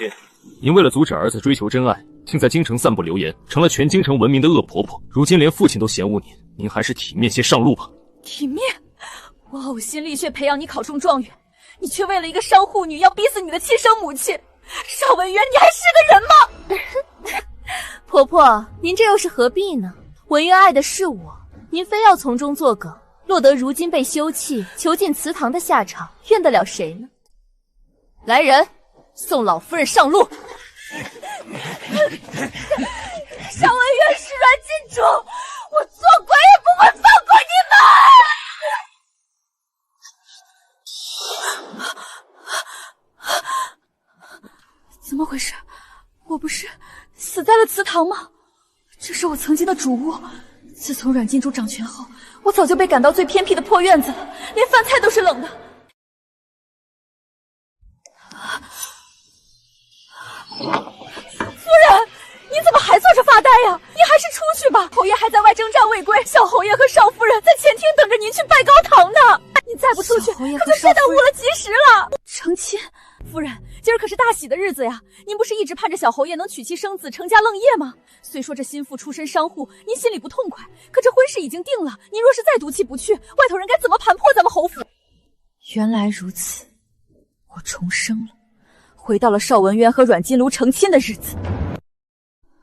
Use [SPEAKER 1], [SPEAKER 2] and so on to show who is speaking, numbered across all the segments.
[SPEAKER 1] 妾，您为了阻止儿子追求真爱，竟在京城散布流言，成了全京城闻名的恶婆婆。如今连父亲都嫌恶您，您还是体面些上路吧。
[SPEAKER 2] 体面？我呕心沥血培养你考中状元，你却为了一个商户女要逼死你的亲生母亲。邵文渊，你还是个人吗？婆婆，您这又是何必呢？文渊爱的是我，您非要从中作梗，落得如今被休弃、囚禁祠堂的下场，怨得了谁呢？来人，送老夫人上路！邵文渊是软禁主，我做鬼也不会放过你们！怎么回事？我不是死在了祠堂吗？这是我曾经的主屋。自从阮金珠掌权后，我早就被赶到最偏僻的破院子了，连饭菜都是冷的。夫人，你怎么还坐着发呆呀？你还是出去吧，侯爷还在外征战未归，小侯爷和少夫人在前厅等着您去拜高堂呢。你再不出去，可就睡到误了吉时了。成亲，夫人，今儿可是大喜的日子呀！您不是一直盼着小侯爷能娶妻生子，成家愣业吗？虽说这心腹出身商户，您心里不痛快，可这婚事已经定了，您若是再赌气不去，外头人该怎么盘破咱们侯府？原来如此，我重生了，回到了邵文渊和阮金炉成亲的日子。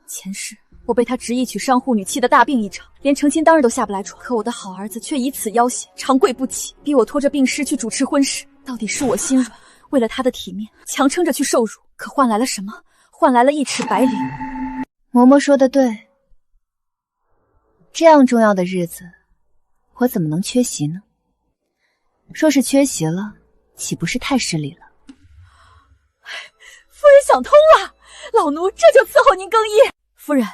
[SPEAKER 2] 前世我被他执意娶商户女气得大病一场，连成亲当日都下不来床。可我的好儿子却以此要挟，长跪不起，逼我拖着病尸去主持婚事。到底是我心软，为了他的体面，强撑着去受辱，可换来了什么？换来了一尺白绫。
[SPEAKER 3] 嬷嬷说的对，这样重要的日子，我怎么能缺席呢？若是缺席了，岂不是太失礼了？
[SPEAKER 2] 夫人想通了，老奴这就伺候您更衣。夫人，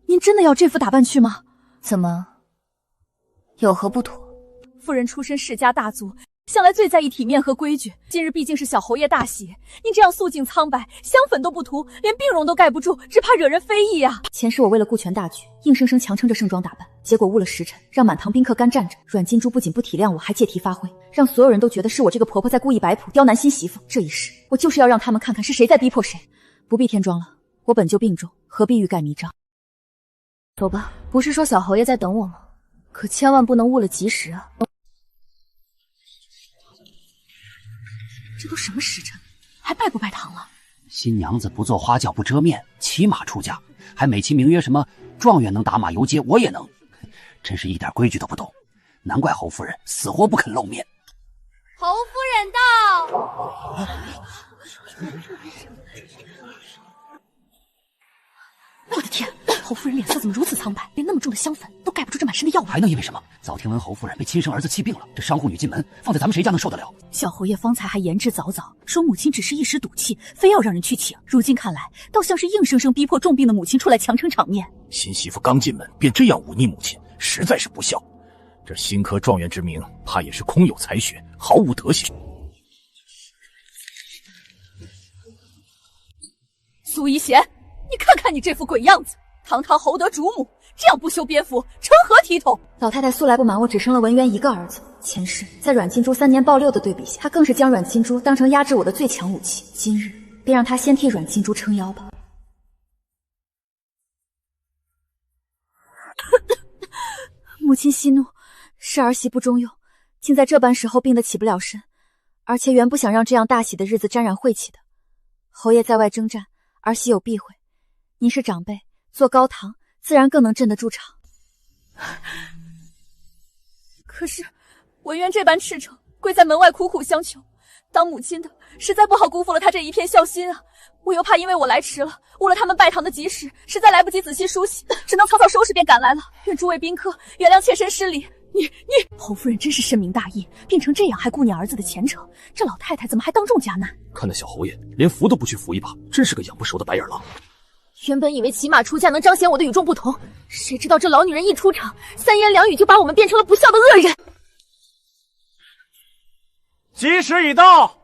[SPEAKER 2] 您真的要这副打扮去吗？
[SPEAKER 3] 怎么，有何不妥？
[SPEAKER 2] 夫人出身世家大族，向来最在意体面和规矩。今日毕竟是小侯爷大喜，您这样素净苍白，香粉都不涂，连病容都盖不住，只怕惹人非议啊！前世我为了顾全大局，硬生生强撑着盛装打扮，结果误了时辰，让满堂宾客干站着。阮金珠不仅不体谅我，还借题发挥，让所有人都觉得是我这个婆婆在故意摆谱刁难新媳妇。这一世，我就是要让他们看看是谁在逼迫谁。不必添妆了，我本就病重，何必欲盖弥彰？走吧，不是说小侯爷在等我吗？可千万不能误了吉时啊！这都什么时辰，还拜不拜堂了？
[SPEAKER 4] 新娘子不做花轿不遮面，骑马出嫁，还美其名曰什么状元能打马游街，我也能，真是一点规矩都不懂。难怪侯夫人死活不肯露面。
[SPEAKER 5] 侯夫人到。
[SPEAKER 2] 我的天，侯夫人脸色怎么如此苍白，连那么重的香粉都盖不住这满身的药味。
[SPEAKER 4] 还能因为什么？早听闻侯夫人被亲生儿子气病了，这商户女进门，放在咱们谁家能受得了？
[SPEAKER 2] 小侯爷方才还言之凿凿，说母亲只是一时赌气，非要让人去请。如今看来，倒像是硬生生逼迫重病的母亲出来强撑场面。
[SPEAKER 6] 新媳妇刚进门便这样忤逆母亲，实在是不孝。这新科状元之名，怕也是空有才学，毫无德行。
[SPEAKER 2] 苏一贤，你看看你这副鬼样子，堂堂侯德主母，这样不修边幅，成何体统？老太太素来不瞒我，只生了文渊一个儿子。前世在阮金珠3年抱6的对比下，她更是将阮金珠当成压制我的最强武器。今日便让她先替阮金珠撑腰吧。母亲息怒，是儿媳不中用，竟在这般时候病得起不了身，而且原不想让这样大喜的日子沾染晦气的。侯爷在外征战，儿媳有避讳，您是长辈，做高堂自然更能镇得住场。可是文渊这般赤诚，跪在门外苦苦相求，当母亲的实在不好辜负了他这一片孝心啊！我又怕因为我来迟了，误了他们拜堂的吉时，实在来不及仔细梳洗，只能草草收拾便赶来了。愿诸位宾客原谅妾身失礼。你侯夫人真是深明大义，病成这样还顾念儿子的前程，这老太太怎么还当众加难？
[SPEAKER 1] 看那小侯爷连扶都不去扶一把，真是个养不熟的白眼狼。
[SPEAKER 2] 原本以为骑马出嫁能彰显我的与众不同，谁知道这老女人一出场，3言2语就把我们变成了不孝的恶人。
[SPEAKER 7] 吉时已到，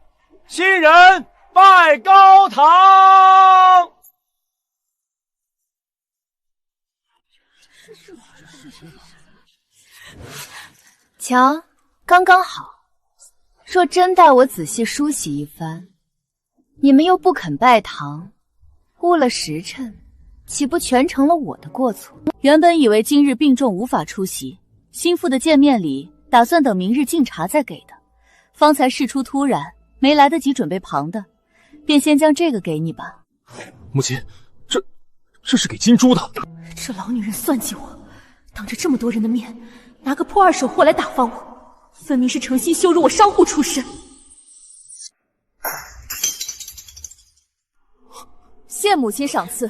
[SPEAKER 7] 新人拜高堂。
[SPEAKER 3] 瞧，刚刚好。若真待我仔细梳洗一番，你们又不肯拜堂，误了时辰，岂不全成了我的过错？
[SPEAKER 2] 原本以为今日病重无法出席，心腹的见面礼打算等明日敬茶再给的，方才事出突然，没来得及准备旁的，便先将这个给你吧。
[SPEAKER 1] 母亲，这是给金珠的。
[SPEAKER 2] 这老女人算计我，当着这么多人的面，拿个破二手货来打发我，分明是诚心羞辱我商户出身。谢母亲赏赐，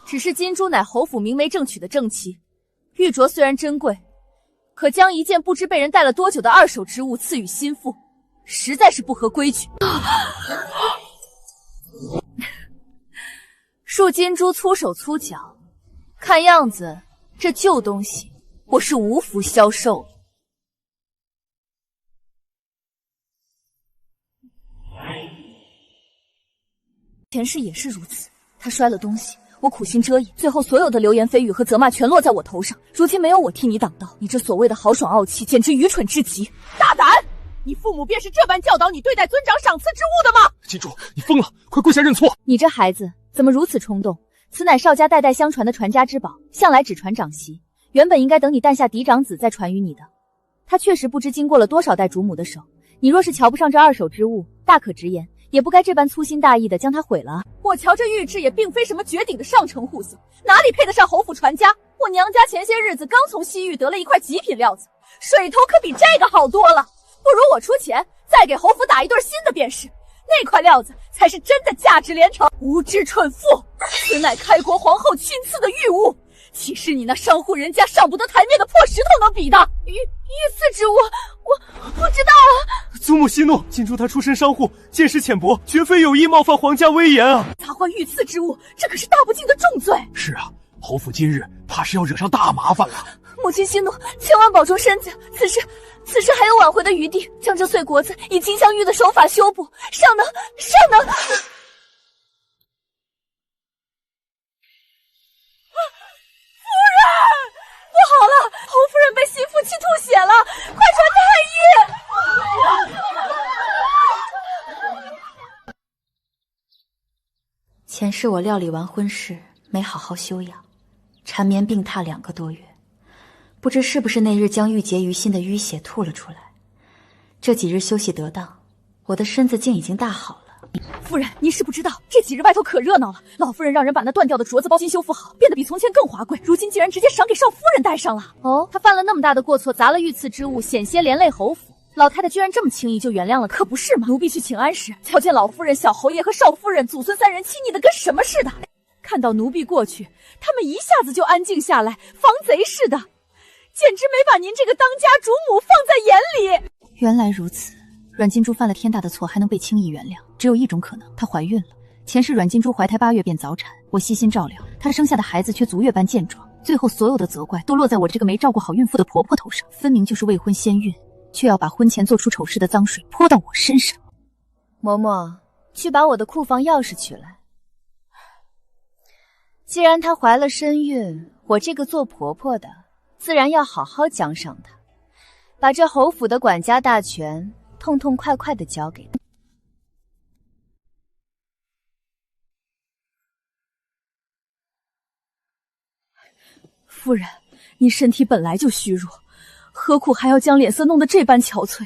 [SPEAKER 2] 只是金珠乃侯府明媒正娶的正妻，玉镯虽然珍贵，可将一件不知被人戴了多久的二手之物赐予心腹，实在是不合规矩。恕金珠粗手粗脚，看样子这旧东西我是无福消受了。前世也是如此，他摔了东西，我苦心遮掩，最后所有的流言蜚语和责骂全落在我头上。如今没有我替你挡道，你这所谓的豪爽傲气，简直愚蠢至极！大胆！你父母便是这般教导你对待尊长赏赐之物的吗？
[SPEAKER 1] 金珠，你疯了，快跪下认错！
[SPEAKER 2] 你这孩子怎么如此冲动？此乃邵家代代相传的传家之宝，向来只传长媳，原本应该等你诞下嫡长子再传于你的。他确实不知经过了多少代主母的手，你若是瞧不上这二手之物，大可直言，也不该这般粗心大意的将它毁了。我瞧这玉质也并非什么绝顶的上乘户型，哪里配得上侯府传家？我娘家前些日子刚从西域得了一块极品料子，水头可比这个好多了。不如我出钱，再给侯府打一对新的便是。那块料子才是真的价值连城。无知蠢妇，此乃开国皇后亲赐的玉物，岂是你那商户人家上不得台面的破石头能比的？御赐之物，我不知道啊。
[SPEAKER 7] 祖母息怒，金珠她出身商户，见识浅薄，绝非有意冒犯皇家威严啊！
[SPEAKER 2] 擦坏御赐之物，这可是大不敬的重罪。
[SPEAKER 4] 是啊，侯府今日怕是要惹上大麻烦了。
[SPEAKER 2] 母亲息怒，千万保重身子。此事还有挽回的余地，将这碎国子以金镶玉的手法修补，尚能。不好了，侯夫人被心腹气吐血了，快传太医！
[SPEAKER 8] 前世我料理完婚事，没好好休养，缠绵病榻2个多月，不知是不是那日将郁结于心的淤血吐了出来。这几日休息得当，我的身子竟已经大好了。
[SPEAKER 2] 夫人，您是不知道，这几日外头可热闹了。老夫人让人把那断掉的镯子包金修复好，变得比从前更华贵。如今竟然直接赏给少夫人戴上了。哦，她犯了那么大的过错，砸了御赐之物，险些连累侯府。老太太居然这么轻易就原谅了，可不是吗？奴婢去请安时，瞧见老夫人、小侯爷和少夫人祖孙3人亲昵的跟什么似的。看到奴婢过去，他们一下子就安静下来，防贼似的，简直没把您这个当家主母放在眼里。
[SPEAKER 8] 原来如此，阮金珠犯了天大的错，还能被轻易原谅，只有一种可能，她怀孕了。前世阮金珠怀胎8月便早产，我悉心照料，她生下的孩子却足月般健壮，最后所有的责怪都落在我这个没照顾好孕妇的婆婆头上，分明就是未婚先孕，却要把婚前做出丑事的脏水泼到我身上。
[SPEAKER 3] 嬷嬷，去把我的库房钥匙取来。既然她怀了身孕，我这个做婆婆的自然要好好奖赏她，把这侯府的管家大权痛痛快快地交给她。
[SPEAKER 2] 夫人，您身体本来就虚弱，何苦还要将脸色弄得这般憔悴，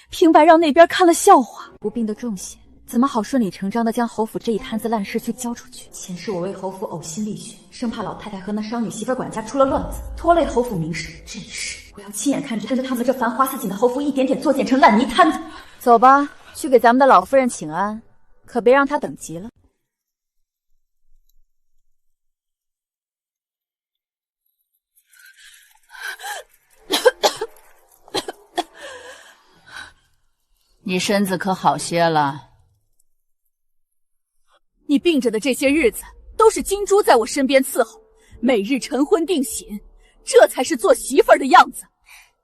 [SPEAKER 2] 平白让那边看了笑话。
[SPEAKER 8] 不病的重些，怎么好顺理成章地将侯府这一摊子烂事去交出去？前世我为侯府呕心沥血，生怕老太太和那商女媳妇管家出了乱子，拖累侯府名声。这一世我要亲眼看着跟着他们这繁华似锦的侯府一点点作践成烂泥摊子。
[SPEAKER 3] 走吧，去给咱们的老夫人请安，可别让她等急了。
[SPEAKER 9] 你身子可好些了？
[SPEAKER 2] 你病着的这些日子，都是金珠在我身边伺候，每日晨昏定省，这才是做媳妇儿的样子。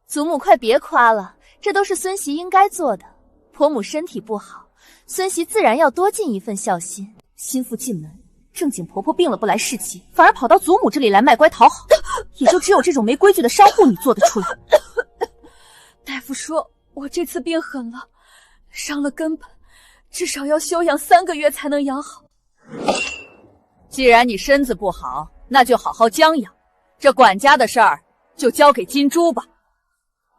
[SPEAKER 3] 祖母快别夸了，这都是孙媳应该做的。婆母身体不好，孙媳自然要多尽一份孝心。
[SPEAKER 2] 心腹进门，正经婆婆病了不来市集，反而跑到祖母这里来卖乖讨好，也就只有这种没规矩的商户你做得出来。大夫说我这次病狠了，伤了根本，至少要休养3个月才能养好。
[SPEAKER 9] 既然你身子不好，那就好好将养。这管家的事儿就交给金珠吧，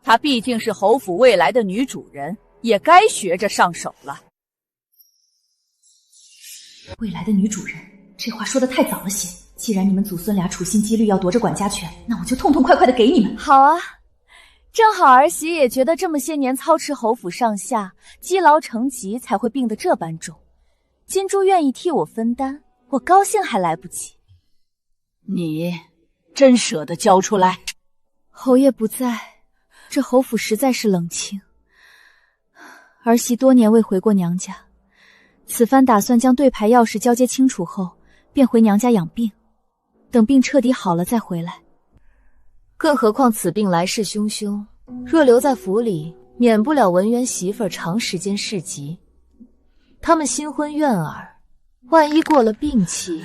[SPEAKER 9] 她毕竟是侯府未来的女主人，也该学着上手了。
[SPEAKER 8] 未来的女主人，这话说的太早了些。既然你们祖孙俩处心积虑要夺着管家权，那我就痛痛快快的给你们。
[SPEAKER 2] 好啊，正好儿媳也觉得这么些年操持侯府上下，积劳成疾才会病得这般重。金珠愿意替我分担，我高兴还来不及。
[SPEAKER 9] 你真舍得交出来？
[SPEAKER 2] 侯爷不在，这侯府实在是冷清。儿媳多年未回过娘家，此番打算将对牌钥匙交接清楚后，便回娘家养病，等病彻底好了再回来。更何况此病来势汹汹，若留在府里，免不了文渊媳妇儿长时间侍疾。他们新婚燕尔，万一过了病期，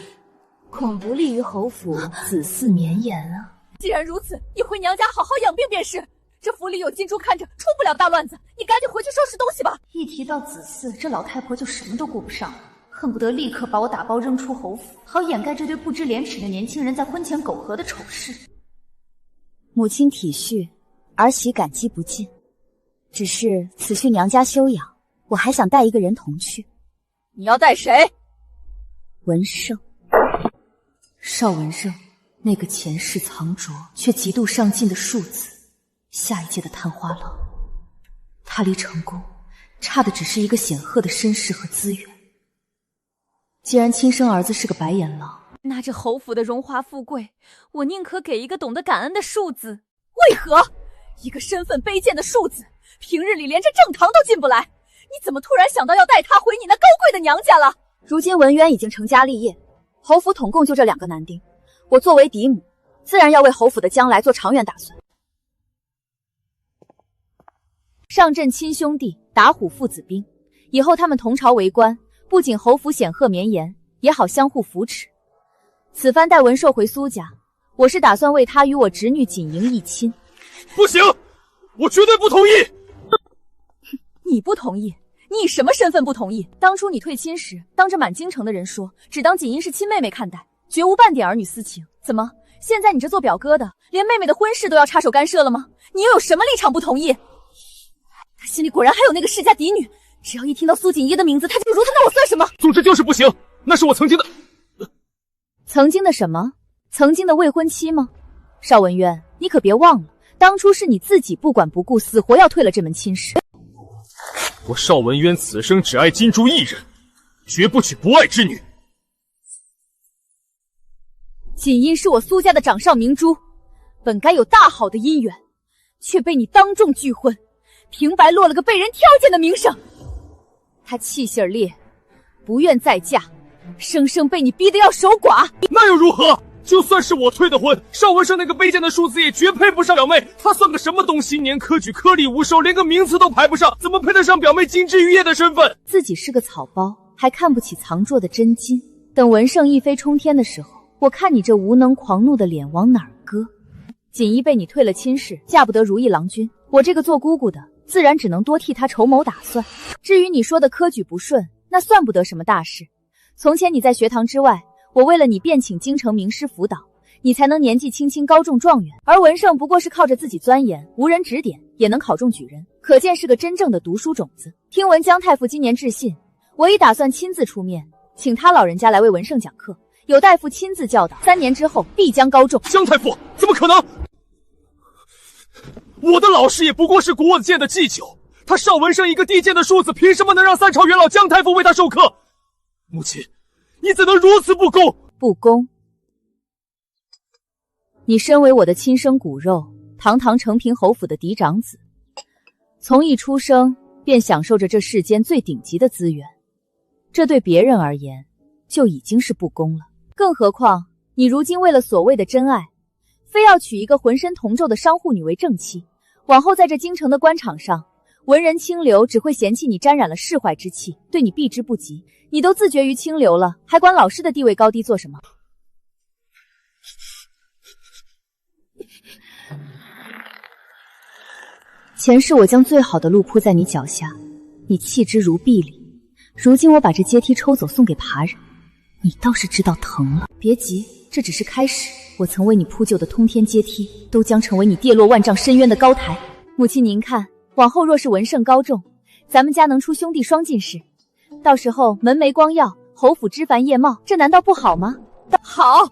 [SPEAKER 2] 恐不利于侯府子嗣绵延啊！既然如此，你回娘家好好养病便是。这府里有金珠看着，出不了大乱子。你赶紧回去收拾东西吧。
[SPEAKER 8] 一提到子嗣，这老太婆就什么都顾不上了，恨不得立刻把我打包扔出侯府，好掩盖这对不知廉耻的年轻人在婚前苟合的丑事。
[SPEAKER 2] 母亲体恤，儿媳感激不尽。只是此去娘家休养，我还想带一个人同去。
[SPEAKER 9] 你要带谁？
[SPEAKER 2] 文胜。
[SPEAKER 8] 邵文胜，那个前世藏拙却极度上进的庶子，下一届的探花郎。他离成功差的只是一个显赫的身世和资源。既然亲生儿子是个白眼狼，
[SPEAKER 2] 拿着侯府的荣华富贵，我宁可给一个懂得感恩的庶子。为何一个身份卑贱的庶子，平日里连这正堂都进不来？你怎么突然想到要带他回你那高贵的娘家了？如今文渊已经成家立业，侯府统共就这2个男丁，我作为嫡母，自然要为侯府的将来做长远打算。上阵亲兄弟，打虎父子兵，以后他们同朝为官，不仅侯府显赫绵延，也好相互扶持。此番带文寿回苏家，我是打算为他与我侄女锦莹一亲。
[SPEAKER 1] 不行，我绝对不同意。
[SPEAKER 2] 你不同意？你以什么身份不同意？当初你退亲时，当着满京城的人说，只当锦莹是亲妹妹看待，绝无半点儿女私情。怎么，现在你这做表哥的，连妹妹的婚事都要插手干涉了吗？你又有什么立场不同意？他心里果然还有那个世家嫡女，只要一听到苏锦衣的名字，他就如他，那我算什么？
[SPEAKER 1] 总之就是不行，那是我曾经的。
[SPEAKER 2] 曾经的什么？曾经的未婚妻吗？邵文渊，你可别忘了，当初是你自己不管不顾，死活要退了这门亲事。
[SPEAKER 1] 我邵文渊此生只爱金珠一人，绝不娶不爱之女。
[SPEAKER 2] 锦衣是我苏家的掌上明珠，本该有大好的姻缘，却被你当众拒婚，平白落了个被人挑拣的名声。她气性烈，不愿再嫁，生生被你逼得要守寡。
[SPEAKER 1] 那又如何？就算是我退的婚，邵文胜那个卑贱的庶子也绝配不上表妹。他算个什么东西？年科举颗粒无收，连个名次都排不上，怎么配得上表妹金枝玉叶的身份？
[SPEAKER 2] 自己是个草包，还看不起藏拙的真金。等文胜一飞冲天的时候，我看你这无能狂怒的脸往哪儿搁。锦衣被你退了亲事，嫁不得如意郎君，我这个做姑姑的自然只能多替他筹谋打算。至于你说的科举不顺，那算不得什么大事。从前你在学堂之外，我为了你便请京城名师辅导，你才能年纪轻轻高中状元。而文胜不过是靠着自己钻研，无人指点也能考中举人，可见是个真正的读书种子。听闻姜太傅今年致信，我已打算亲自出面，请他老人家来为文胜讲课，有大夫亲自教导，3年之后必将高中。
[SPEAKER 1] 姜太傅怎么可能？我的老师也不过是国子监的祭酒，他邵文胜一个低贱的庶子，凭什么能让3朝元老姜太傅为他授课？母亲，你怎能如此不公？
[SPEAKER 2] 不公？你身为我的亲生骨肉，堂堂承平侯府的嫡长子，从一出生便享受着这世间最顶级的资源，这对别人而言就已经是不公了。更何况你如今为了所谓的真爱，非要娶一个浑身铜皱的商户女为正妻，往后在这京城的官场上，文人清流只会嫌弃你沾染了世坏之气，对你避之不及。你都自绝于清流了，还管老师的地位高低做什么？前世我将最好的路铺在你脚下，你弃之如敝履，
[SPEAKER 3] 如今我把这阶梯抽走送给爬人，你倒是知道疼了。别急，这只是开始。我曾为你铺就的通天阶梯，都将成为你跌落万丈深渊的高台。母亲您看，往后若是文胜高中，咱们家能出兄弟双进士，到时候门楣光耀，侯府枝繁叶茂，这难道不好吗？
[SPEAKER 9] 好，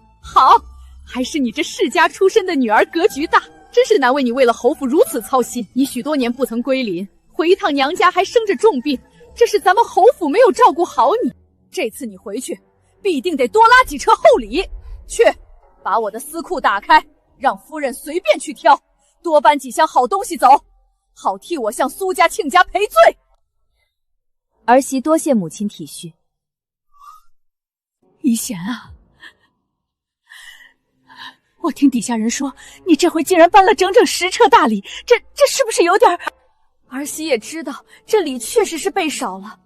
[SPEAKER 9] 还是你这世家出身的女儿格局大，真是难为你为了侯府如此操心。你许多年不曾归临，回一趟娘家还生着重病，这是咱们侯府没有照顾好你。这次你回去，必定得多拉几车厚礼。去，把我的私库打开，让夫人随便去挑，多搬几箱好东西走，好替我向苏家庆家赔罪。
[SPEAKER 3] 儿媳多谢母亲体恤。
[SPEAKER 8] 怡贤啊，我听底下人说，你这回竟然搬了整整10车大礼，这是不是有点……
[SPEAKER 2] 儿媳也知道这礼确实是备少了，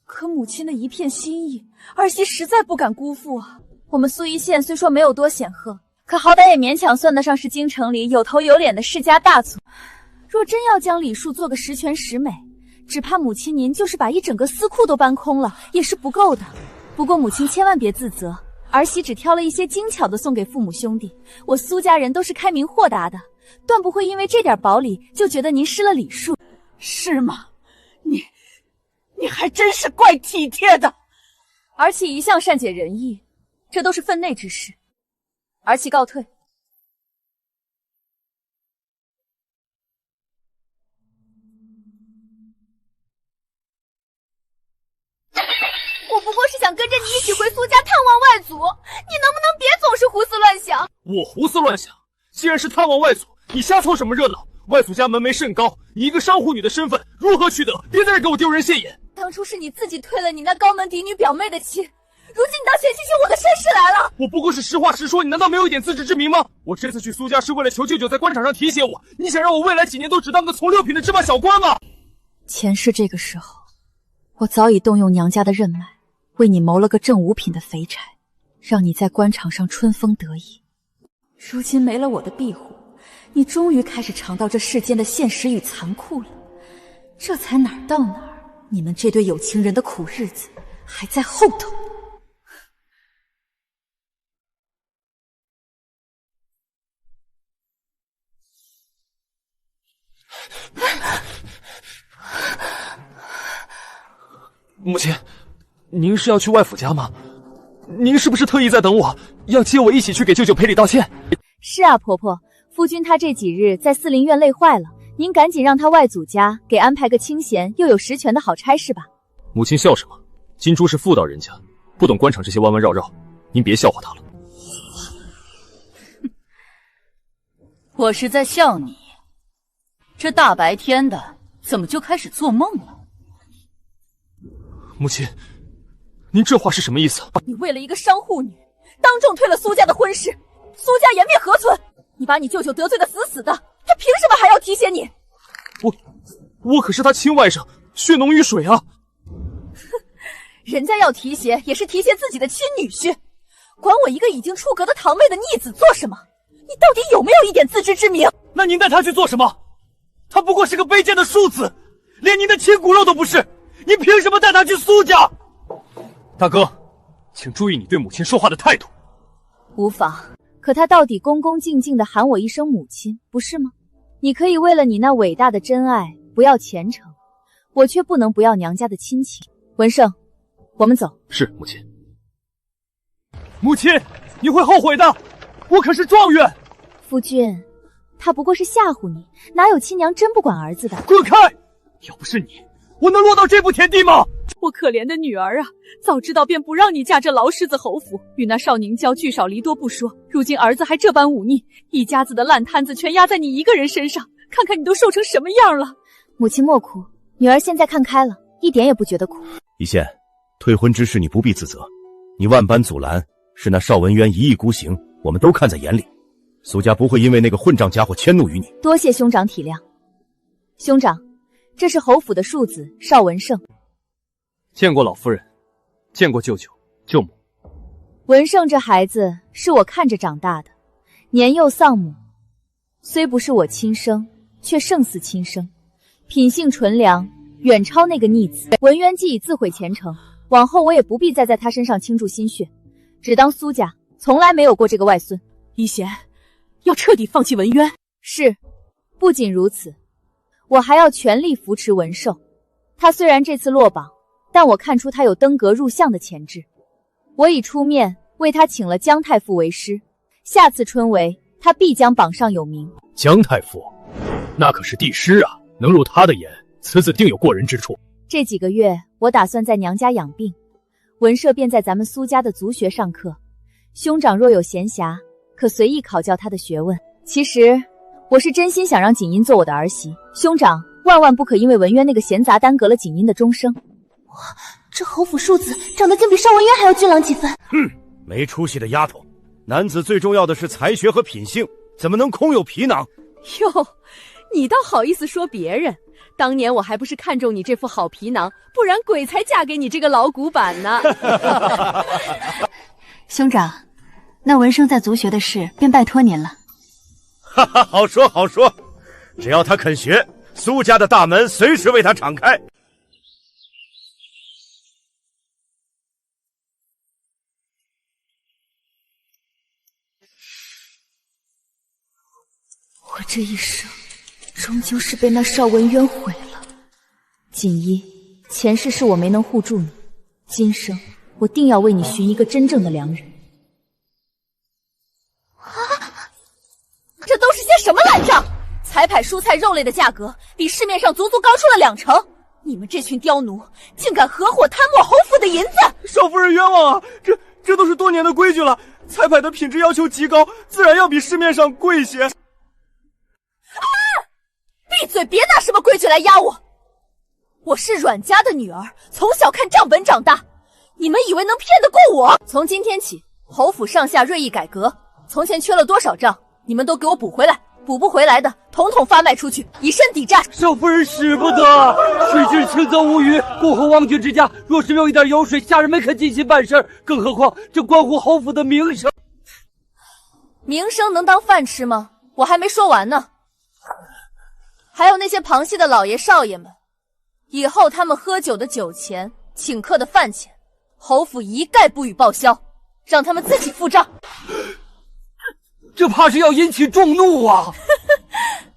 [SPEAKER 2] 可母亲的一片心意，儿媳实在不敢辜负啊。我们苏一县虽说没有多显赫，可好歹也勉强算得上是京城里有头有脸的世家大族。若真要将礼数做个十全十美，只怕母亲您就是把一整个私库都搬空了，也是不够的。不过母亲千万别自责，儿媳只挑了一些精巧的送给父母兄弟，我苏家人都是开明豁达的，断不会因为这点薄礼就觉得您失了礼数。
[SPEAKER 8] 是吗？你还真是怪体贴的。
[SPEAKER 2] 儿媳一向善解人意，这都是分内之事。儿媳告退。我不过是想跟着你一起回苏家探望外祖，你能不能别总是胡思乱想？
[SPEAKER 1] 我胡思乱想？既然是探望外祖，你瞎凑什么热闹？外祖家门楣甚高，以一个商户女的身份如何取得？别在这给我丢人现眼！
[SPEAKER 2] 当初是你自己退了你那高门嫡女表妹的亲，如今你倒嫌弃起我的身世来了。
[SPEAKER 1] 我不过是实话实说，你难道没有一点自知之明吗？我这次去苏家是为了求舅舅在官场上提携我，你想让我未来几年都只当个从6品的芝麻小官吗？
[SPEAKER 3] 前世这个时候，我早已动用娘家的人脉，为你谋了个正5品的肥差，让你在官场上春风得意。如今没了我的庇护，你终于开始尝到这世间的现实与残酷了。这才哪儿到哪儿，你们这对有情人的苦日子还在后头。
[SPEAKER 1] 母亲，您是要去外府家吗？您是不是特意在等我，要接我一起去给舅舅赔礼道歉？
[SPEAKER 3] 是啊，婆婆，夫君他这几日在4灵院累坏了，您赶紧让他外祖家给安排个清闲又有实权的好差事吧。
[SPEAKER 1] 母亲笑什么？金珠是妇道人家，不懂官场这些弯弯绕绕，您别笑话她了。
[SPEAKER 9] 我是在笑你，这大白天的怎么就开始做梦了？
[SPEAKER 1] 母亲，您这话是什么意思？
[SPEAKER 2] 你为了一个商户女，当众退了苏家的婚事，苏家颜面何存？你把你舅舅得罪的死死的，他凭什么还要提携你？
[SPEAKER 1] 我可是他亲外甥，血浓于水啊！
[SPEAKER 2] 哼，人家要提携也是提携自己的亲女婿，管我一个已经出阁的堂妹的逆子做什么？你到底有没有一点自知之明？
[SPEAKER 1] 那您带他去做什么？他不过是个卑贱的庶子，连您的亲骨肉都不是，您凭什么带他去苏家？大哥，请注意你对母亲说话的态度。
[SPEAKER 3] 无妨，可他到底恭恭敬敬地喊我一声母亲，不是吗？你可以为了你那伟大的真爱不要前程，我却不能不要娘家的亲情。文胜，我们走。
[SPEAKER 1] 是，母亲。母亲，你会后悔的，我可是状元。
[SPEAKER 3] 夫君，他不过是吓唬你，哪有亲娘真不管儿子的？
[SPEAKER 1] 滚开！要不是你，我能落到这步田地吗？
[SPEAKER 8] 我可怜的女儿啊，早知道便不让你嫁这劳狮子侯府，与那少宁娇聚少离多不说，如今儿子还这般忤逆，一家子的烂摊子全压在你一个人身上，看看你都瘦成什么样了。
[SPEAKER 3] 母亲莫哭，女儿现在看开了，一点也不觉得苦。
[SPEAKER 6] 一线，退婚之事你不必自责，你万般阻拦，是那邵文渊一意孤行，我们都看在眼里。苏家不会因为那个混账家伙迁怒于你。
[SPEAKER 3] 多谢兄长体谅。兄长，这是侯府的庶子邵文胜。
[SPEAKER 1] 见过老夫人，见过舅舅舅母。
[SPEAKER 3] 文胜这孩子是我看着长大的，年幼丧母，虽不是我亲生，却胜似亲生，品性纯良，
[SPEAKER 8] 远超那个逆子。文渊既已自毁前程，往后我也不必再在他身上倾注心血，只当苏家从来没有过这个外孙。
[SPEAKER 2] 一贤，要彻底放弃文渊。
[SPEAKER 8] 是，不仅如此，我还要全力扶持文寿。他虽然这次落榜，但我看出他有登阁入相的潜质。我已出面为他请了姜太傅为师，下次春闱他必将榜上有名。
[SPEAKER 1] 姜太傅，那可是帝师啊，能入他的眼，此子定有过人之处。
[SPEAKER 8] 这几个月我打算在娘家养病，文社便在咱们苏家的族学上课。兄长若有闲暇，可随意考教他的学问。其实我是真心想让锦衣做我的儿媳，兄长万万不可因为文渊那个闲杂耽搁了锦衣的终生。
[SPEAKER 2] 这侯府庶子长得竟比邵文渊还要俊朗几分。
[SPEAKER 6] 没出息的丫头！男子最重要的是才学和品性，怎么能空有皮囊？
[SPEAKER 2] 哟，你倒好意思说别人。当年我还不是看中你这副好皮囊，不然鬼才嫁给你这个老古板呢。
[SPEAKER 8] 兄长，那文生在族学的事便拜托您了。
[SPEAKER 6] 哈哈，好说好说，只要他肯学，苏家的大门随时为他敞开。
[SPEAKER 8] 我这一生终究是被那邵文渊毁了。锦衣，前世是我没能护住你，今生我定要为你寻一个真正的良人。
[SPEAKER 2] 这都是些什么烂账？采买蔬菜肉类的价格比市面上足足高出了2成，你们这群刁奴竟敢合伙贪墨侯府的银子！
[SPEAKER 7] 少夫人冤枉啊！这都是多年的规矩了，采买的品质要求极高，自然要比市面上贵一些。
[SPEAKER 2] 闭嘴，别拿什么规矩来压我！我是阮家的女儿，从小看账本长大，你们以为能骗得过我？从今天起，侯府上下锐意改革，从前缺了多少账，你们都给我补回来，补不回来的统统发卖出去，以身抵债。
[SPEAKER 1] 少夫人使不得，水至清则无鱼。过后王君之家若是没有一点油水，下人们肯尽心办事，更何况这关乎侯府的名声。
[SPEAKER 2] 名声能当饭吃吗？我还没说完呢。还有那些旁系的老爷少爷们，以后他们喝酒的酒钱、请客的饭钱，侯府一概不予报销，让他们自己付账。
[SPEAKER 1] 这怕是要引起众怒啊！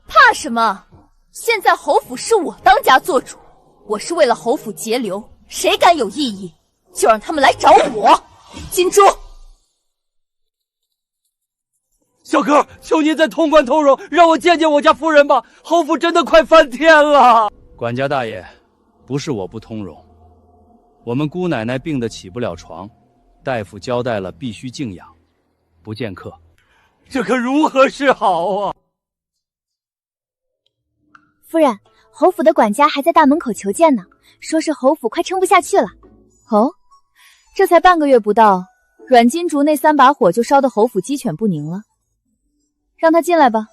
[SPEAKER 2] 怕什么？现在侯府是我当家做主，我是为了侯府节流，谁敢有异议，就让他们来找我。金珠，
[SPEAKER 1] 小哥，求您再通关通融，让我见见我家夫人吧。侯府真的快翻天了。
[SPEAKER 10] 管家大爷，不是我不通融，我们姑奶奶病得起不了床，大夫交代了必须静养，不见客。
[SPEAKER 1] 这可如何是好啊！
[SPEAKER 8] 夫人，侯府的管家还在大门口求见呢，说是侯府快撑不下去了。哦，这才半个月不到，阮金竹那3把火就烧得侯府鸡犬不宁了。让他进来吧。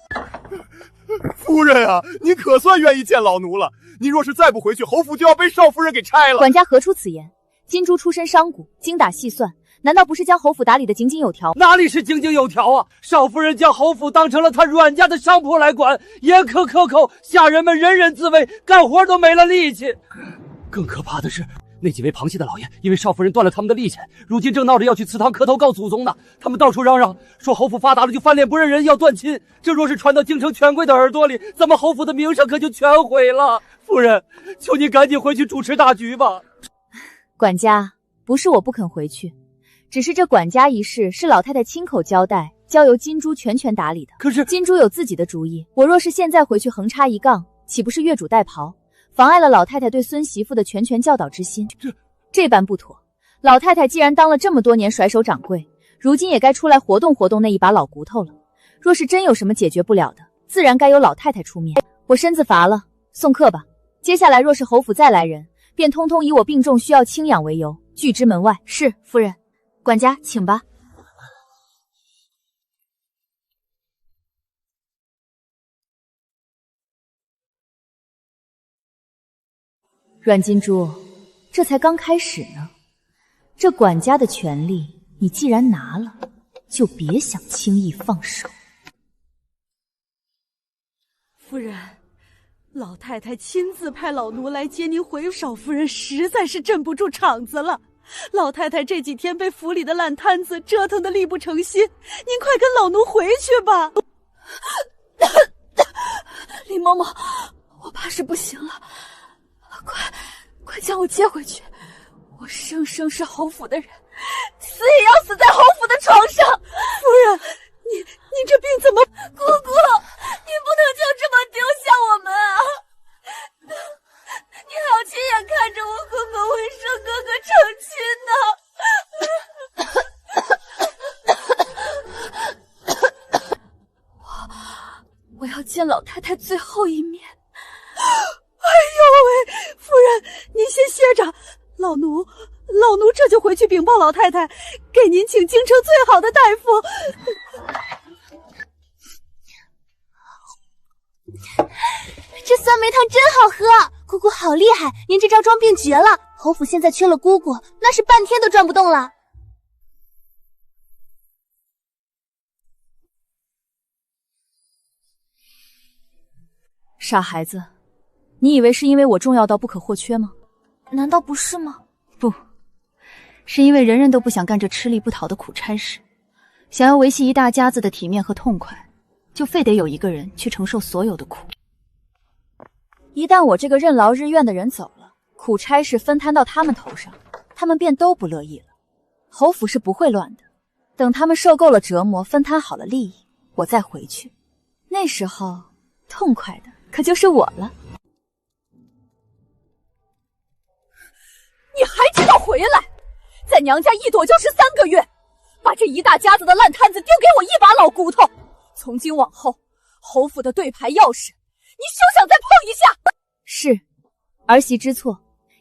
[SPEAKER 7] 夫人啊，你可算愿意见老奴了。你若是再不回去，侯府就要被少夫人给拆了。
[SPEAKER 8] 管家何出此言？金珠出身商贾，精打细算，难道不是将侯府打理得井井有条？
[SPEAKER 1] 哪里是井井有条啊！少夫人将侯府当成了她阮家的商铺来管，严苛克扣，下人们人人自危，干活都没了力气。更可怕的是，那几位旁系的老爷因为少夫人断了他们的利钱，如今正闹着要去祠堂磕头告祖宗呢。他们到处嚷嚷说侯府发达了就翻脸不认人，要断亲。这若是传到京城权贵的耳朵里，咱们侯府的名声可就全毁了。夫人，求你赶紧回去主持大局吧。
[SPEAKER 8] 管家，不是我不肯回去，只是这管家一事是老太太亲口交代，交由金珠全权打理的。
[SPEAKER 1] 可是
[SPEAKER 8] 金珠有自己的主意，我若是现在回去横插一杠，岂不是越俎代庖，妨碍了老太太对孙媳妇的全权教导之心？这般不妥。老太太既然当了这么多年甩手掌柜，如今也该出来活动活动那一把老骨头了。若是真有什么解决不了的，自然该由老太太出面。我身子乏了，送客吧。接下来若是侯府再来人，便通通以我病重需要清养为由，拒之门外。是，夫人。管家，请吧。阮金珠，这才刚开始呢。这管家的权利，你既然拿了，就别想轻易放手。
[SPEAKER 2] 夫人，老太太亲自派老奴来接您回，少夫人实在是镇不住场子了。老太太这几天被府里的烂摊子折腾得力不从心，您快跟老奴回去吧。
[SPEAKER 3] 林嬷嬷，我怕是不行了，快将我接回去！我生生是侯府的人，死也要死在侯府的床上。
[SPEAKER 2] 夫人，你这病怎么？
[SPEAKER 3] 姑姑，你不能就这么丢下我们啊！你还要亲眼看着我哥哥为生哥哥成亲呢！我要见老太太最后一面。
[SPEAKER 2] 哎呦喂，夫人，您先歇着，老奴这就回去禀报老太太，给您请京城最好的大夫。
[SPEAKER 5] 这酸梅汤真好喝，姑姑好厉害，您这招装病绝了。侯府现在缺了姑姑，那是半天都转不动了。
[SPEAKER 8] 傻孩子，你以为是因为我重要到不可或缺吗？
[SPEAKER 5] 难道不是吗？
[SPEAKER 8] 不，是因为人人都不想干这吃力不讨的苦差事，想要维系一大家子的体面和痛快，就非得有一个人去承受所有的苦。一旦我这个任劳任怨的人走了，苦差事分摊到他们头上，他们便都不乐意了。侯府是不会乱的，等他们受够了折磨，分摊好了利益，我再回去，那时候痛快的可就是我了。
[SPEAKER 2] 你还知道回来，在娘家一躲就是3个月，把这一大家子的烂摊子丢给我一把老骨头。从今往后，侯府的对牌钥匙你休想再碰一下。
[SPEAKER 8] 是，儿媳知错，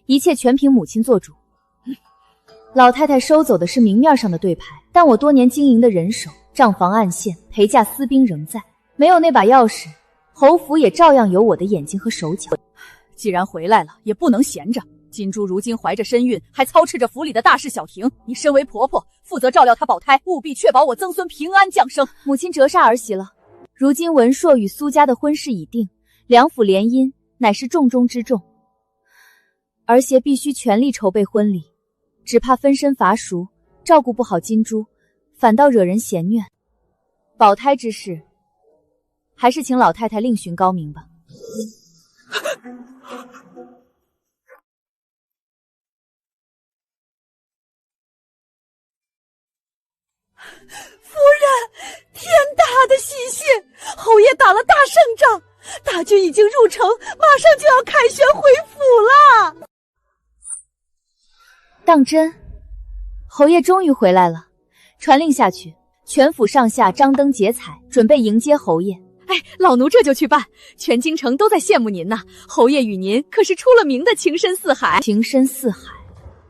[SPEAKER 8] 一切全凭母亲做主。老太太收走的是明面上的对牌，但我多年经营的人手、账房暗线、陪嫁私兵仍在，没有那把钥匙，侯府也照样有我的眼睛和手脚。
[SPEAKER 9] 既然回来了，也不能闲着。金珠如今怀着身孕，还操持着府里的大事小庭，你身为婆婆，负责照料她保胎，务必确保我曾孙平安降生。
[SPEAKER 8] 母亲折煞儿媳了。如今文硕与苏家的婚事已定，两府联姻乃是重中之重，儿媳必须全力筹备婚礼，只怕分身乏术，照顾不好金珠，反倒惹人嫌虐。保胎之事，还是请老太太另寻高明吧。
[SPEAKER 2] 夫人，天大的喜讯！侯爷打了大胜仗，大军已经入城，马上就要凯旋回府了。
[SPEAKER 8] 当真？侯爷终于回来了，传令下去，全府上下张灯结彩，准备迎接侯爷。
[SPEAKER 2] 哎，老奴这就去办，全京城都在羡慕您呢。侯爷与您可是出了名的情深似海。
[SPEAKER 8] 情深似海，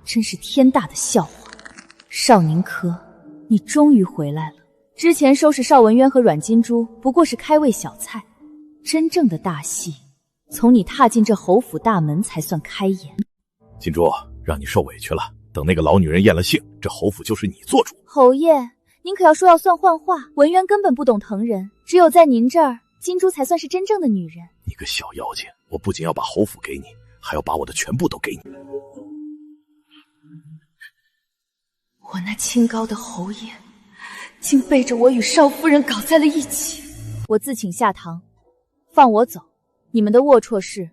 [SPEAKER 8] 真是天大的笑话。少宁珂，你终于回来了。之前收拾邵文渊和阮金珠不过是开胃小菜，真正的大戏从你踏进这侯府大门才算开演。
[SPEAKER 6] 金珠，让你受委屈了，等那个老女人验了性，这侯府就是你做主。
[SPEAKER 8] 侯爷，您可要说要算换话，文渊根本不懂疼人，只有在您这儿，金珠才算是真正的女人。
[SPEAKER 6] 你个小妖精，我不仅要把侯府给你，还要把我的全部都给你。
[SPEAKER 3] 我那清高的侯爷竟背着我与少夫人搞在了一起。
[SPEAKER 8] 我自请下堂，放我走，你们的龌龊事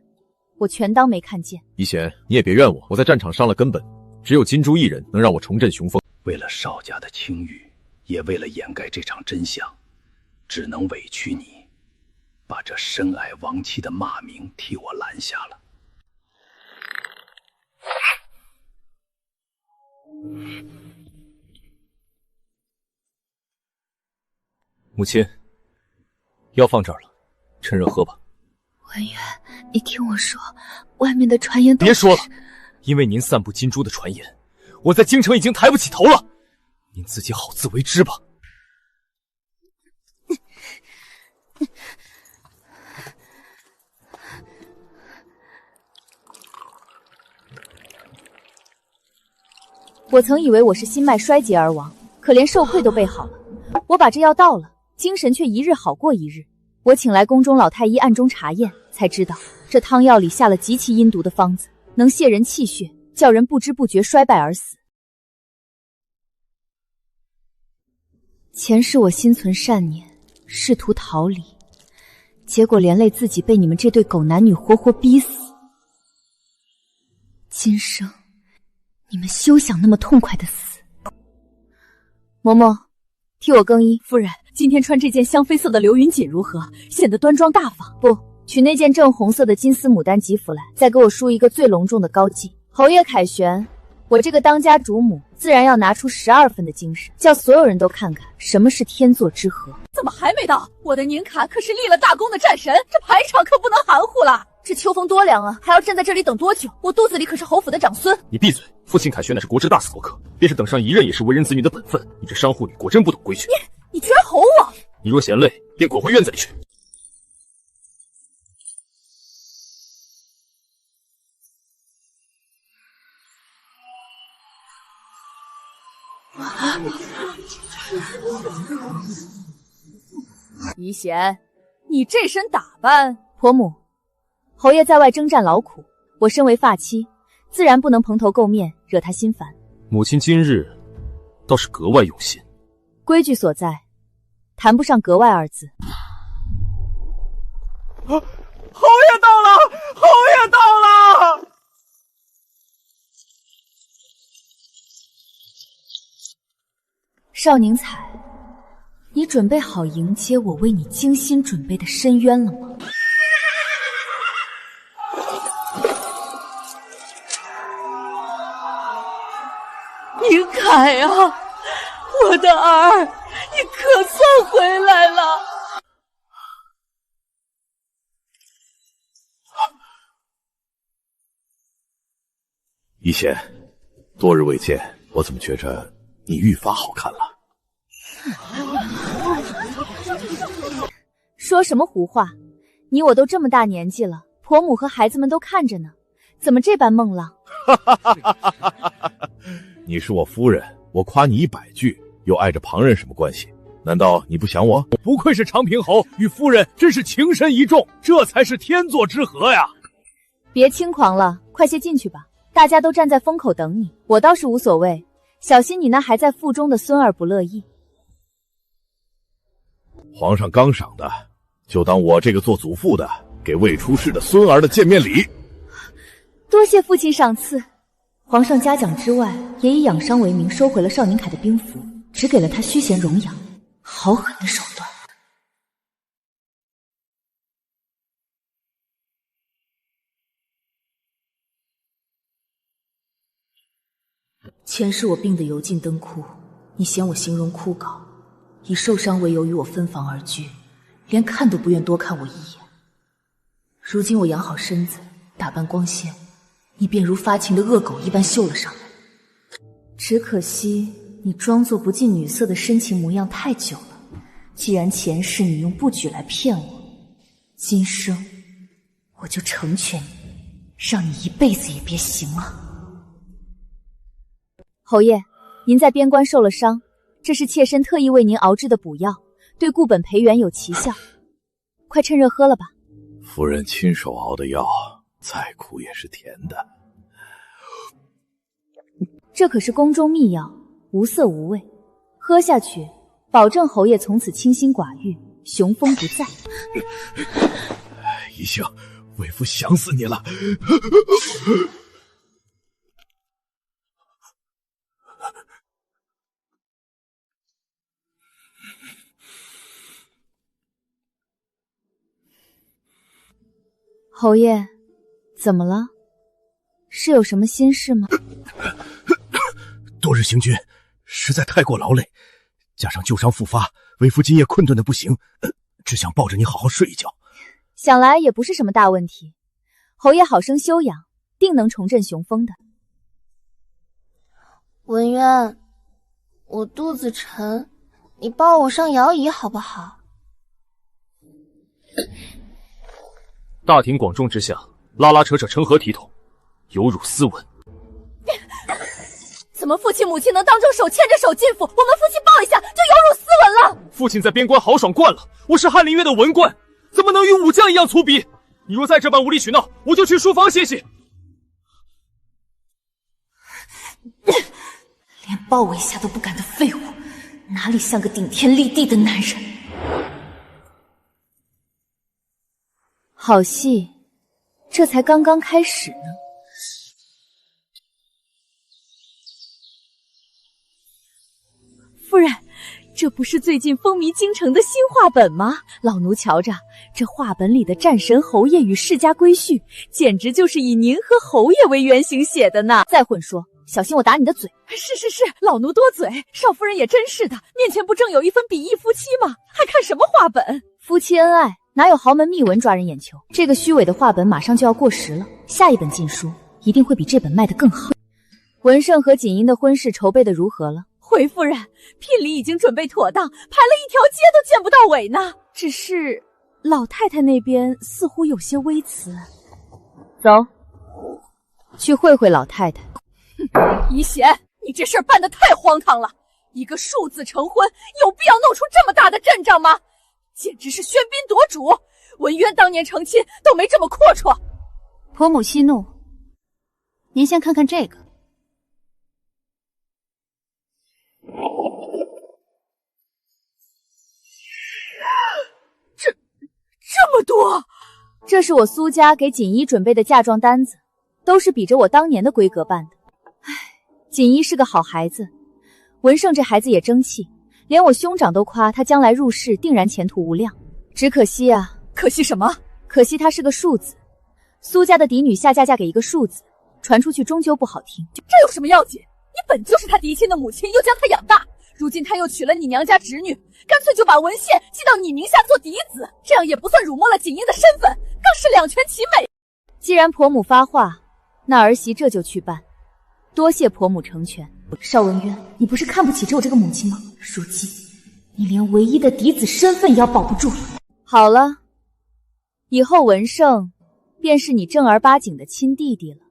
[SPEAKER 8] 我全当没看见。
[SPEAKER 11] 一贤，你也别怨我，我在战场伤了根本，只有金珠一人能让我重振雄风。
[SPEAKER 10] 为了邵家的清誉，也为了掩盖这场真相，只能委屈你，把这深爱亡妻的骂名替我拦下了。
[SPEAKER 11] 母亲，药放这儿了，趁热喝吧。
[SPEAKER 3] 文渊，你听我说，外面的传言都
[SPEAKER 11] 别说了，因为您散布金珠的传言，我在京城已经抬不起头了。您自己好自为之吧。
[SPEAKER 8] 我曾以为我是心脉衰竭而亡，可连受愧都备好了。我把这药倒了，精神却一日好过一日。
[SPEAKER 3] 我请来宫中老太医暗中查验，才知道这汤药里下了极其阴毒的方子，能泄人气血，叫人不知不觉衰败而死。前世我心存善念，试图逃离，结果连累自己被你们这对狗男女活活逼死。今生你们休想那么痛快的死。嬷嬷，替我更衣。
[SPEAKER 2] 夫人，今天穿这件香绯色的流云锦如何？显得端庄大方。
[SPEAKER 3] 不，取那件正红色的金丝牡丹吉服来，再给我梳一个最隆重的高髻。侯爷凯旋，我这个当家主母自然要拿出12分的精神，叫所有人都看看什么是天作之合。
[SPEAKER 2] 怎么还没到？我的宁卡可是立了大功的战神，这排场可不能含糊了。
[SPEAKER 3] 这秋风多凉啊，还要站在这里等多久？我肚子里可是侯府的长孙。
[SPEAKER 11] 你闭嘴！父亲凯旋乃是国之大司国客，便是等上一任也是为人子女的本分。你这商户女果真不懂规矩。
[SPEAKER 2] 你居然吼我！
[SPEAKER 11] 你若嫌累，便滚回院子里去。
[SPEAKER 9] 怡贤，你这身打扮，
[SPEAKER 3] 婆母，侯爷在外征战劳苦，我身为发妻，自然不能蓬头垢面，惹他心烦。
[SPEAKER 11] 母亲今日倒是格外用心。
[SPEAKER 3] 规矩所在，谈不上格外二字。
[SPEAKER 1] 侯爷到了！侯爷到了！
[SPEAKER 3] 邵宁采，你准备好迎接我为你精心准备的深渊了吗？
[SPEAKER 2] 宁凯啊，我的儿，你可算回来了！
[SPEAKER 6] 一贤，多日未见，我怎么觉着你愈发好看了？
[SPEAKER 3] 说什么胡话！你我都这么大年纪了，婆母和孩子们都看着呢，怎么这般孟浪？
[SPEAKER 6] 你是我夫人，我夸你100句，又碍着旁人什么关系？难道你不想我？
[SPEAKER 11] 不愧是长平侯，与夫人真是情深意重，这才是天作之合呀！
[SPEAKER 3] 别轻狂了，快些进去吧，大家都站在风口等你，我倒是无所谓，小心你那还在腹中的孙儿不乐意。
[SPEAKER 6] 皇上刚赏的，就当我这个做祖父的给未出世的孙儿的见面礼。
[SPEAKER 3] 多谢父亲赏赐。皇上嘉奖之外，也以养伤为名收回了邵宁凯的兵符，只给了他虚衔荣养，好狠的手段！前世我病得油尽灯枯，你嫌我形容枯槁，以受伤为由与我分房而居，连看都不愿多看我一眼。如今我养好身子，打扮光鲜，你便如发情的恶狗一般嗅了上来。只可惜你装作不近女色的深情模样太久了，既然前世你用不举来骗我，今生我就成全你，让你一辈子也别醒了。侯爷，您在边关受了伤，这是妾身特意为您熬制的补药，对固本培元有奇效，快趁热喝了吧。
[SPEAKER 6] 夫人亲手熬的药，再苦也是甜的。
[SPEAKER 3] 这可是宫中秘药，无色无味，喝下去保证侯爷从此清心寡欲，雄风不再。
[SPEAKER 6] 一星，为夫想死你了。
[SPEAKER 3] 侯爷，怎么了？是有什么心事吗？
[SPEAKER 6] 多日行军，实在太过劳累，加上旧伤复发，为夫今夜困顿的不行，只想抱着你好好睡一觉。
[SPEAKER 3] 想来也不是什么大问题，侯爷好生休养，定能重振雄风的。
[SPEAKER 5] 文渊，我肚子沉，你抱我上摇椅好不好？
[SPEAKER 11] 大庭广众之下，拉拉扯扯成何体统？有辱斯文。
[SPEAKER 2] 怎么父亲母亲能当众手牵着手进府，我们夫妻抱一下就有辱斯文了？
[SPEAKER 11] 父亲在边关豪爽惯了，我是翰林院的文官，怎么能与武将一样粗鄙？你若再这般无理取闹，我就去书房歇息。
[SPEAKER 8] 连抱我一下都不敢的废物，哪里像个顶天立地的男人？
[SPEAKER 3] 好戏，这才刚刚开始呢。
[SPEAKER 2] 夫人，这不是最近风靡京城的新画本吗？老奴瞧着，这画本里的战神侯爷与世家规序，简直就是以您和侯爷为原型写的呢！
[SPEAKER 3] 再混说，小心我打你的嘴！
[SPEAKER 2] 是，老奴多嘴。少夫人也真是的，面前不正有一份比翼夫妻吗？还看什么画本？
[SPEAKER 3] 夫妻恩爱，哪有豪门秘闻抓人眼球？这个虚伪的画本马上就要过时了，下一本禁书一定会比这本卖得更好。文胜和锦衣的婚事筹备的如何了？
[SPEAKER 2] 回夫人，聘礼已经准备妥当，排了一条街都见不到尾呢。只是老太太那边似乎有些微词。
[SPEAKER 3] 走，去会会老太太。
[SPEAKER 2] 怡贤，你这事儿办得太荒唐了！一个庶子成婚，有必要弄出这么大的阵仗吗？简直是喧宾夺主！文渊当年成亲都没这么阔绰。
[SPEAKER 8] 婆母息怒，您先看看这个。
[SPEAKER 2] 这么多，
[SPEAKER 3] 这是我苏家给锦衣准备的嫁妆单子，都是比着我当年的规格办的。唉，锦衣是个好孩子，文胜这孩子也争气，连我兄长都夸他将来入仕定然前途无量。只可惜啊，
[SPEAKER 2] 可惜什么？
[SPEAKER 3] 可惜他是个庶子，苏家的嫡女下嫁给一个庶子，传出去终究不好听。
[SPEAKER 2] 这有什么要紧？你本就是他嫡亲的母亲，又将他养大。如今他又娶了你娘家侄女，干脆就把文献记到你名下做嫡子，这样也不算辱没了锦衣的身份，更是两全其美。
[SPEAKER 3] 既然婆母发话，那儿媳这就去办。多谢婆母成全。
[SPEAKER 8] 邵文渊，你不是看不起只有这个母亲吗？如今你连唯一的嫡子身份也要保不住了。
[SPEAKER 3] 好了，以后文胜便是你正儿八经的亲弟弟了。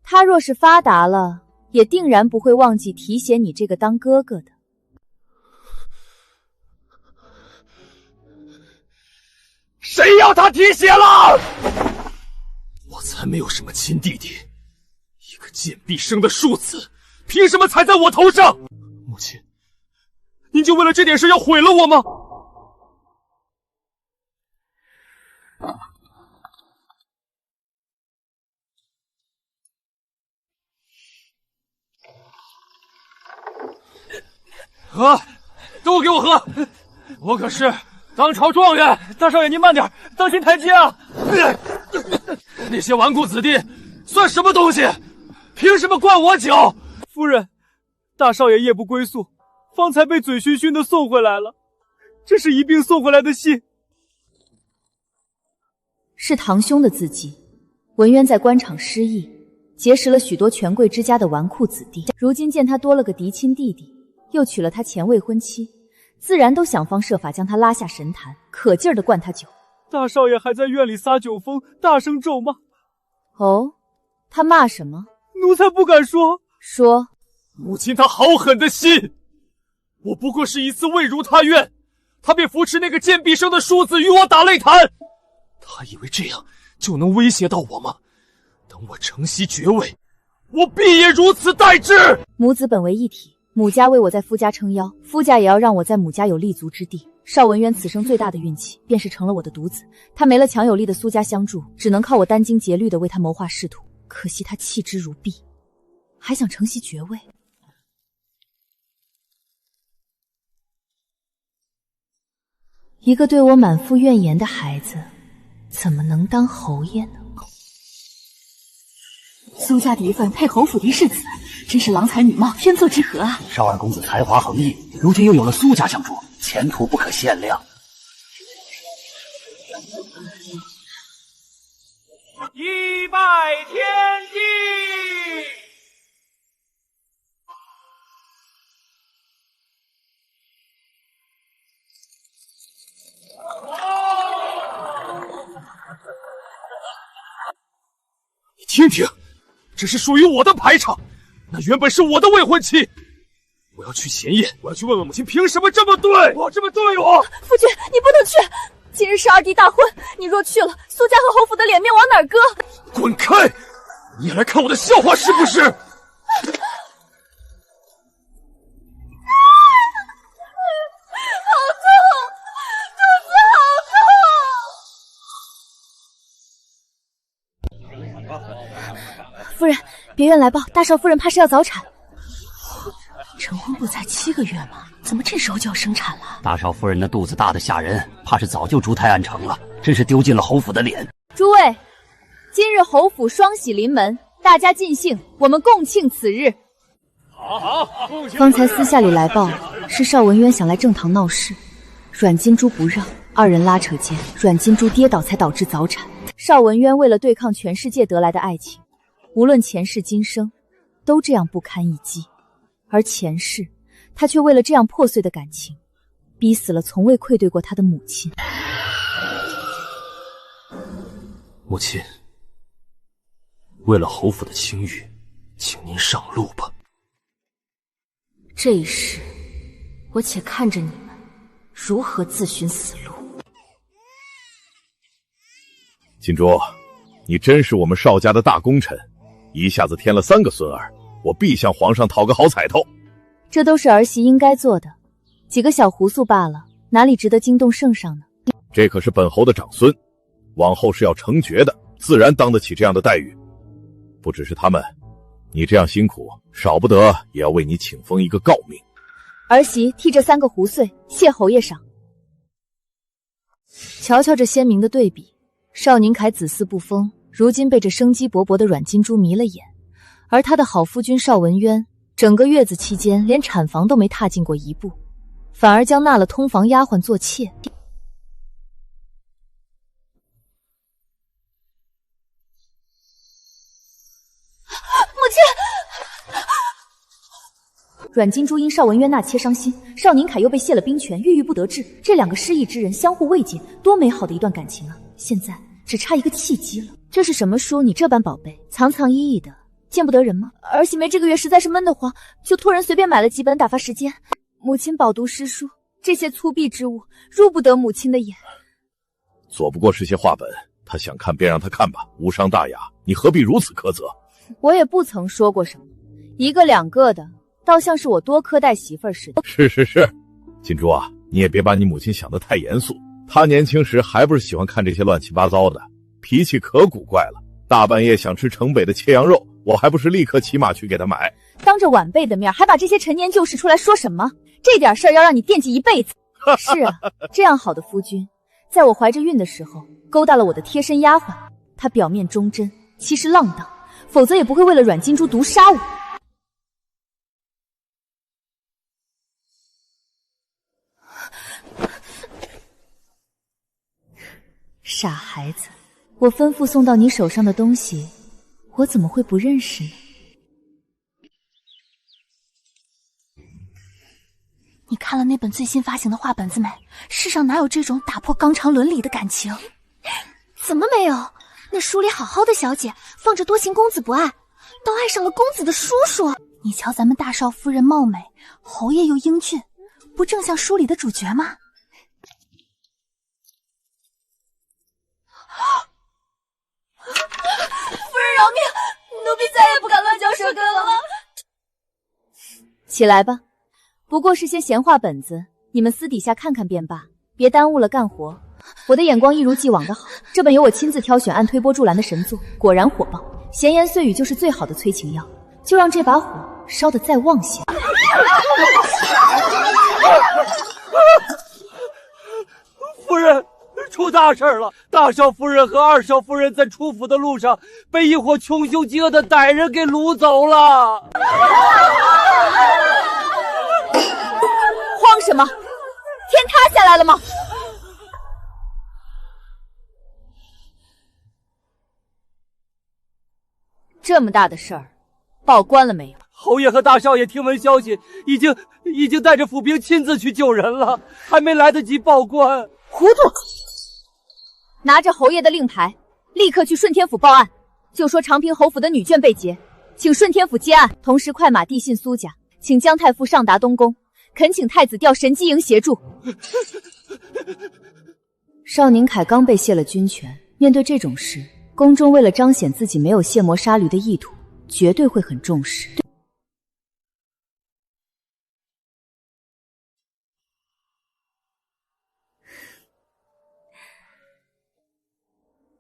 [SPEAKER 3] 他若是发达了，也定然不会忘记提携你这个当哥哥的。
[SPEAKER 11] 谁要他提携了？我才没有什么亲弟弟，一个贱婢生的庶子，凭什么踩在我头上？母亲，您就为了这点事要毁了我吗？喝，都给我喝！我可是当朝状元。
[SPEAKER 1] 大少爷您慢点，当心台阶啊！
[SPEAKER 11] 那些纨绔子弟算什么东西？凭什么灌我酒？
[SPEAKER 1] 夫人，大少爷夜不归宿，方才被嘴醺醺的送回来了，这是一并送回来的信。
[SPEAKER 3] 是堂兄的字迹。文渊在官场失意，结识了许多权贵之家的纨绔子弟，如今见他多了个嫡亲弟弟，又娶了他前未婚妻，自然都想方设法将他拉下神坛，可劲儿地灌他酒。
[SPEAKER 1] 大少爷还在院里撒酒疯，大声咒骂。
[SPEAKER 3] 哦，他骂什么？
[SPEAKER 1] 奴才不敢说。
[SPEAKER 3] 说，
[SPEAKER 11] 母亲她好狠的心，我不过是一次未如他愿，他便扶持那个贱婢生的庶子与我打擂台。他以为这样就能威胁到我吗？等我承袭爵位，我必也如此待之。
[SPEAKER 3] 母子本为一体，母家为我在夫家撑腰，夫家也要让我在母家有立足之地。邵文渊此生最大的运气，便是成了我的独子。他没了强有力的苏家相助，只能靠我殚精竭虑地为他谋划仕途。可惜他弃之如敝，还想承袭爵位。一个对我满腹怨言的孩子，怎么能当侯爷呢？
[SPEAKER 8] 苏家嫡分配侯府嫡世子，真是郎才女貌，天作之合啊！
[SPEAKER 4] 少二公子才华横溢，如今又有了苏家相助，前途不可限量。
[SPEAKER 1] 一拜天地。
[SPEAKER 11] 你听听，这是属于我的排场，那原本是我的未婚妻。我要要去前夜，我要去问问母亲凭什么这么对我，这么对我。
[SPEAKER 2] 夫君，你不能去，今日是二弟大婚，你若去了，苏家和侯府的脸面往哪儿搁？
[SPEAKER 11] 滚开！你也来看我的笑话是不是？
[SPEAKER 2] 好痛，肚子好痛！
[SPEAKER 8] 夫人，别院来报，大少夫人怕是要早产。成婚不才7个月吗？怎么这时候就要生产了？
[SPEAKER 4] 大少夫人的肚子大得吓人，怕是早就珠胎暗成了，真是丢尽了侯府的脸。
[SPEAKER 9] 诸位，今日侯府双喜临门，大家尽兴，我们共庆此日。
[SPEAKER 11] 好，
[SPEAKER 8] 方才私下里来报，是邵文渊想来正堂闹事，阮金珠不让，二人拉扯间，阮金珠跌倒才导致早产。
[SPEAKER 9] 邵文渊为了对抗全世界得来的爱情，无论前世今生，都这样不堪一击。而前世，他却为了这样破碎的感情，逼死了从未愧对过他的母亲。
[SPEAKER 11] 母亲，为了侯府的清誉，请您上路吧。
[SPEAKER 8] 这一世，我且看着你们如何自寻死路。
[SPEAKER 6] 金珠，你真是我们邵家的大功臣，一下子添了3个孙儿，我必向皇上讨个好彩头。
[SPEAKER 9] 这都是儿媳应该做的，几个小胡素罢了，哪里值得惊动圣上呢？
[SPEAKER 6] 这可是本侯的长孙，往后是要承爵的，自然当得起这样的待遇。不只是他们，你这样辛苦，少不得也要为你请封一个诰命。
[SPEAKER 9] 儿媳替这3个胡岁谢侯爷赏。瞧瞧这鲜明的对比，邵宁凯子嗣不丰，如今被这生机勃勃的阮金珠迷了眼，而他的好夫君邵文渊，整个月子期间连产房都没踏进过一步，反而将纳了通房丫鬟做妾。
[SPEAKER 2] 母亲，
[SPEAKER 8] 阮金珠因邵文渊纳妾伤心，邵宁凯又被卸了兵权，郁郁不得志。这2个失意之人相互慰藉，多美好的一段感情啊！现在只差一个契机了。
[SPEAKER 9] 这是什么书？你这般宝贝，藏藏掖掖的，见不得人吗？儿媳妹这个月实在是闷得慌，就托人随便买了几本打发时间。母亲饱读诗书，这些粗鄙之物入不得母亲的眼。
[SPEAKER 6] 左不过是些话本，他想看便让他看吧，无伤大雅，你何必如此苛责？
[SPEAKER 9] 我也不曾说过什么，1个2个的，倒像是我多苛待媳妇儿似的。
[SPEAKER 6] 是，金珠啊，你也别把你母亲想得太严肃，她年轻时还不是喜欢看这些乱七八糟的，脾气可古怪了。大半夜想吃城北的切羊肉，我还不是立刻骑马去给她买。
[SPEAKER 9] 当着晚辈的面还把这些陈年旧事出来说什么？这点事儿要让你惦记一辈子。是啊，这样好的夫君，在我怀着孕的时候勾搭了我的贴身丫鬟，他表面忠贞，其实浪荡，否则也不会为了阮金珠毒杀我。
[SPEAKER 8] 傻孩子，我吩咐送到你手上的东西，我怎么会不认识呢？
[SPEAKER 5] 你看了那本最新发行的画本子没？世上哪有这种打破纲常伦理的感情？怎么没有？那书里好好的小姐，放着多情公子不爱，倒爱上了公子的叔叔。你瞧咱们大少夫人貌美，侯爷又英俊，不正像书里的主角吗？
[SPEAKER 2] 夫人饶命，奴婢再也不敢乱嚼舌根了。
[SPEAKER 9] 起来吧，不过是些闲话本子，你们私底下看看便罢，别耽误了干活。我的眼光一如既往的好，这本由我亲自挑选，按推波助澜的神作，果然火爆。闲言碎语就是最好的催情药，就让这把火烧得再旺些。
[SPEAKER 1] 夫人，出大事了！大少夫人和二少夫人在出府的路上被一伙穷凶极恶的歹人给掳走了。
[SPEAKER 9] 慌什么？天塌下来了吗？这么大的事儿，报官了没有？
[SPEAKER 1] 侯爷和大少爷听闻消息，已经带着府兵亲自去救人了，还没来得及报官。
[SPEAKER 9] 糊涂！拿着侯爷的令牌，立刻去顺天府报案，就说长平侯府的女眷被劫，请顺天府接案，同时快马递信苏家，
[SPEAKER 3] 请姜太傅上达东宫，恳请太子调神机营协助。邵宁凯刚被卸了军权，面对这种事，宫中为了彰显自己没有卸磨杀驴的意图，绝对会很重视。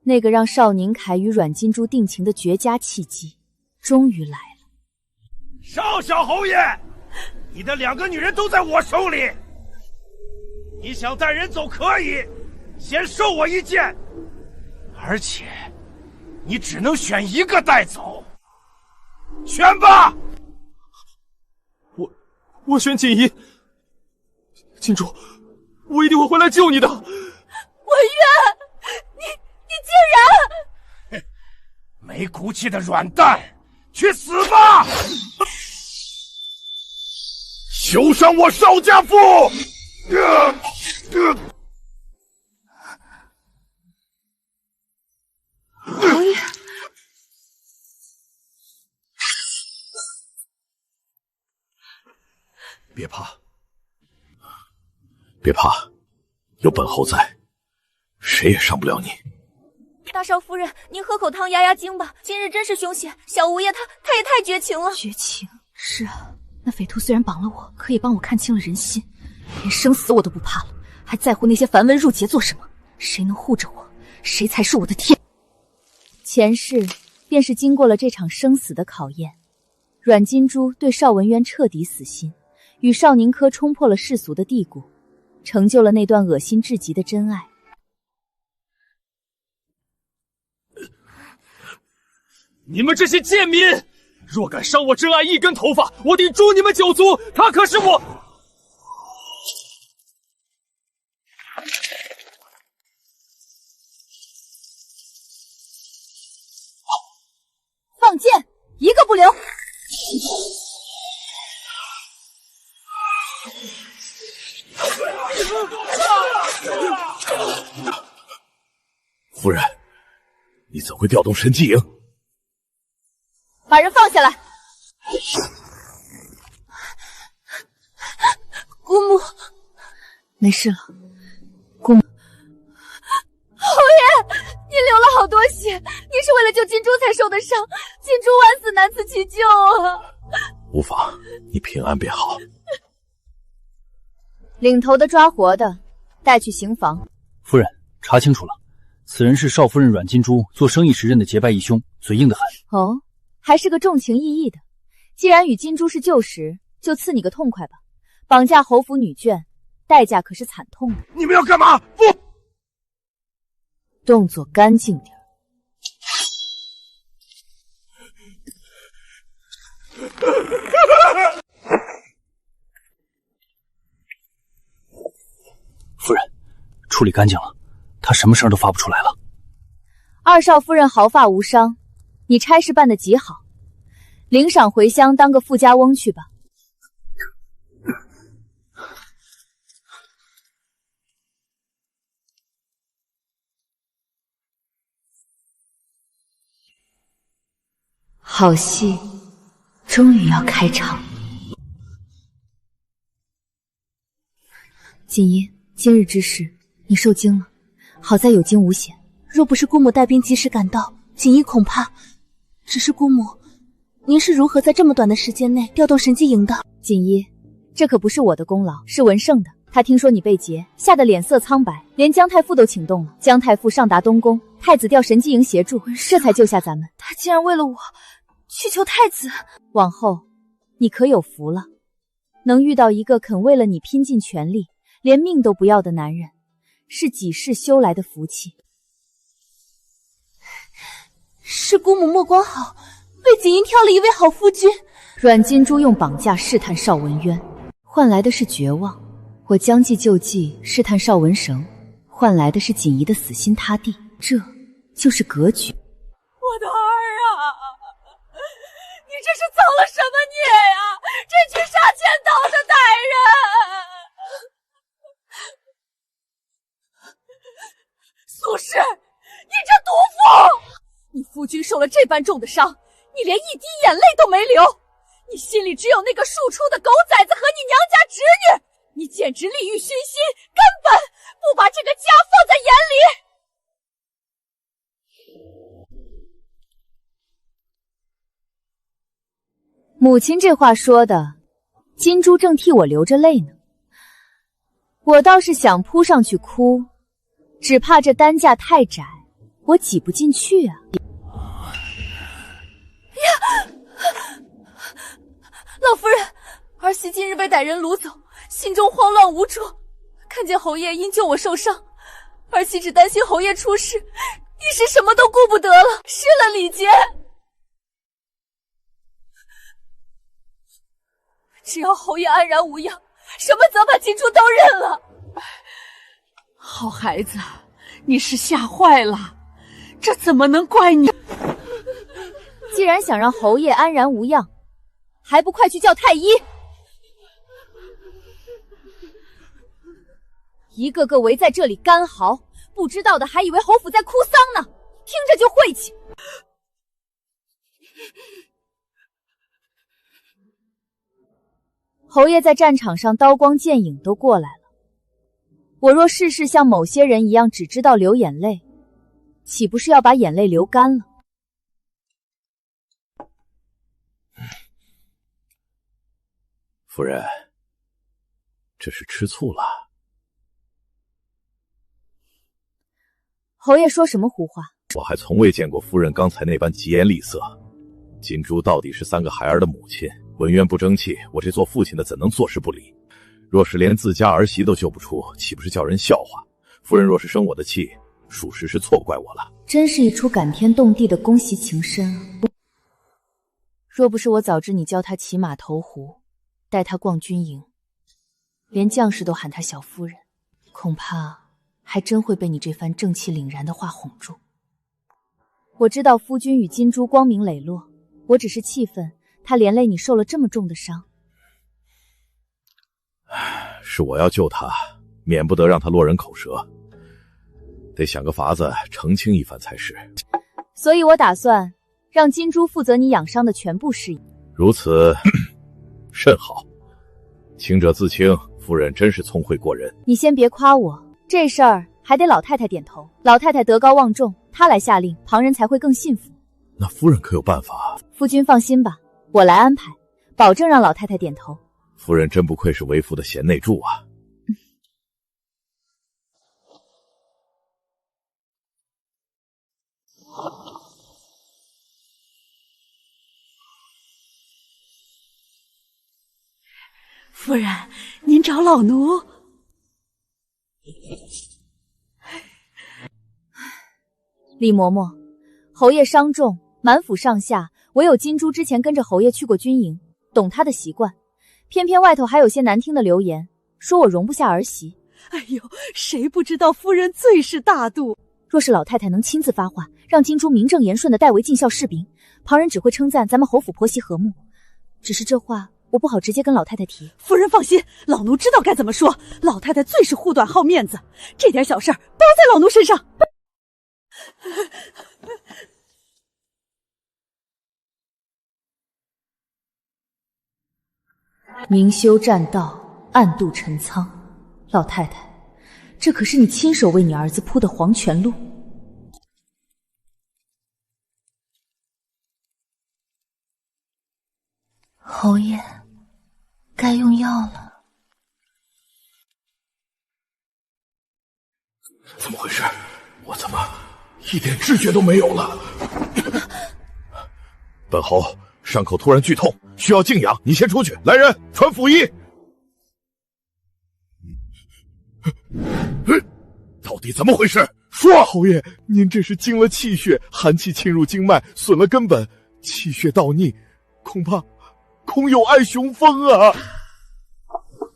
[SPEAKER 3] 那个让邵宁凯与阮金珠定情的绝佳契机，终于来了。
[SPEAKER 12] 邵小侯爷，你的2个女人都在我手里，你想带人走可以，先受我一剑，而且你只能选1个带走，选吧。
[SPEAKER 11] 我选锦衣。金珠，我一定会回来救你的。
[SPEAKER 2] 文渊，你竟然……
[SPEAKER 12] 没骨气的软蛋，去死吧！休伤我邵家父！
[SPEAKER 2] 侯爷，
[SPEAKER 6] 别怕，别怕，有本侯在，谁也伤不了你。
[SPEAKER 2] 大少夫人，您喝口汤压压惊吧。今日真是凶险，小吴爷他也太绝情了。
[SPEAKER 8] 绝情？是啊，那匪徒虽然绑了我，可也帮我看清了人心，连生死我都不怕了，还在乎那些繁文缛节做什么？谁能护着我，谁才是我的天。
[SPEAKER 3] 前世便是经过了这场生死的考验，阮金珠对邵文渊彻底死心，与邵宁珂冲破了世俗的地谷，成就了那段恶心至极的真爱。
[SPEAKER 11] 你们这些贱民，若敢伤我真爱1根头发，我定诛你们9族！他可是我……
[SPEAKER 2] 放箭，1个不留。
[SPEAKER 6] 夫人，你怎会调动神机营？
[SPEAKER 2] 把人放下来。姑母，
[SPEAKER 8] 没事了。
[SPEAKER 2] 姑母，侯爷，您流了好多血，您是为了救金珠才受的伤，金珠万死难辞其咎啊！
[SPEAKER 6] 无妨，你平安便好。
[SPEAKER 3] 领头的抓活的，带去刑房。
[SPEAKER 4] 夫人，查清楚了，此人是少夫人阮金珠做生意时认的结拜义兄，嘴硬的很。
[SPEAKER 3] 哦，还是个重情义义的。既然与金珠是旧识，就赐你个痛快吧。绑架侯府女眷，代价可是惨痛的。
[SPEAKER 12] 你们要干嘛？不，
[SPEAKER 3] 动作干净点。
[SPEAKER 4] 夫人，处理干净了，他什么声都发不出来了。
[SPEAKER 3] 二少夫人毫发无伤，你差事办得极好，领赏回乡当个富家翁去吧。好戏终于要开场。锦衣，今日之事你受惊了，好在有惊无险。
[SPEAKER 2] 若不是姑母带兵及时赶到，锦衣恐怕……只是姑母，您是如何在这么短的时间内调动神机营的？
[SPEAKER 3] 锦衣，这可不是我的功劳，是文胜的。他听说你被劫，吓得脸色苍白，连姜太傅都请动了。姜太傅上达东宫，太子调神机营协助，这才救下咱们。
[SPEAKER 2] 他竟然为了我去求太子，
[SPEAKER 3] 往后你可有福了，能遇到一个肯为了你拼尽全力，连命都不要的男人，是几世修来的福气。
[SPEAKER 2] 是姑母目光好，为锦衣挑了一位好夫君。
[SPEAKER 3] 阮金珠用绑架试探邵文渊，换来的是绝望；我将计就计试探邵文绳，换来的是锦衣的死心塌地。这就是格局。
[SPEAKER 2] 我的儿啊，你这是造了什么孽呀？这群杀千刀的歹人！苏氏，你这毒妇！你夫君受了这般重的伤，你连一滴眼泪都没流，你心里只有那个庶出的狗崽子和你娘家侄女，你简直利欲熏心，根本不把这个家放在眼里。
[SPEAKER 3] 母亲这话说的，金珠正替我流着泪呢。我倒是想扑上去哭，只怕这担架太窄，我挤不进去啊。
[SPEAKER 2] 老夫人，儿媳近日被歹人掳走，心中慌乱无助，看见侯爷因救我受伤，儿媳只担心侯爷出事，一时什么都顾不得了，失了礼节。只要侯爷安然无恙，什么责罚金珠都认了。
[SPEAKER 9] 好孩子，你是吓坏了，这怎么能怪你？
[SPEAKER 3] 既然想让侯爷安然无恙，还不快去叫太医！一个个围在这里干嚎，不知道的还以为侯府在哭丧呢，听着就晦气。侯爷在战场上刀光剑影都过来了，我若事事像某些人一样只知道流眼泪，岂不是要把眼泪流干了？
[SPEAKER 6] 夫人，这是吃醋了。
[SPEAKER 3] 侯爷说什么胡话？
[SPEAKER 6] 我还从未见过夫人刚才那般疾言厉色。金珠到底是3个孩儿的母亲，文渊不争气，我这做父亲的怎能坐视不理？若是连自家儿媳都救不出，岂不是叫人笑话？夫人若是生我的气，属实是错怪我了。
[SPEAKER 3] 真是一出感天动地的宫袭情深啊！若不是我早知你教他骑马投壶，带他逛军营，连将士都喊他小夫人，恐怕还真会被你这番正气凛然的话哄住。我知道夫君与金珠光明磊落，我只是气愤他连累你受了这么重的伤。
[SPEAKER 6] 是我要救他，免不得让他落人口舌，得想个法子澄清一番才是。
[SPEAKER 3] 所以我打算让金珠负责你养伤的全部事宜。
[SPEAKER 6] 如此甚好，清者自清，夫人真是聪慧过人。
[SPEAKER 3] 你先别夸我，这事儿还得老太太点头。老太太德高望重，她来下令，旁人才会更信服。
[SPEAKER 6] 那夫人可有办法？
[SPEAKER 3] 夫君放心吧，我来安排，保证让老太太点头。
[SPEAKER 6] 夫人真不愧是为夫的贤内助啊！
[SPEAKER 9] 夫人，您找老奴。
[SPEAKER 3] 李嬷嬷，侯爷伤重，满府上下唯有金珠之前跟着侯爷去过军营，懂他的习惯。偏偏外头还有些难听的流言，说我容不下儿媳。
[SPEAKER 9] 哎呦，谁不知道夫人最是大度？
[SPEAKER 3] 若是老太太能亲自发话，让金珠名正言顺地代为尽孝士兵，旁人只会称赞咱们侯府婆媳和睦。只是这话我不好直接跟老太太提。
[SPEAKER 9] 夫人放心，老奴知道该怎么说。老太太最是护短好面子，这点小事儿包在老奴身上。
[SPEAKER 3] 明修栈道，暗度陈仓。老太太，这可是你亲手为你儿子铺的黄泉路。
[SPEAKER 5] 侯爷，该用药了。
[SPEAKER 6] 怎么回事？我怎么一点知觉都没有了？本侯伤口突然剧痛，需要静养，你先出去。来人，传府医。到底怎么回事？说！
[SPEAKER 7] 侯爷，您这是惊了气血，寒气侵入经脉，损了根本，气血倒逆，恐有碍雄风啊！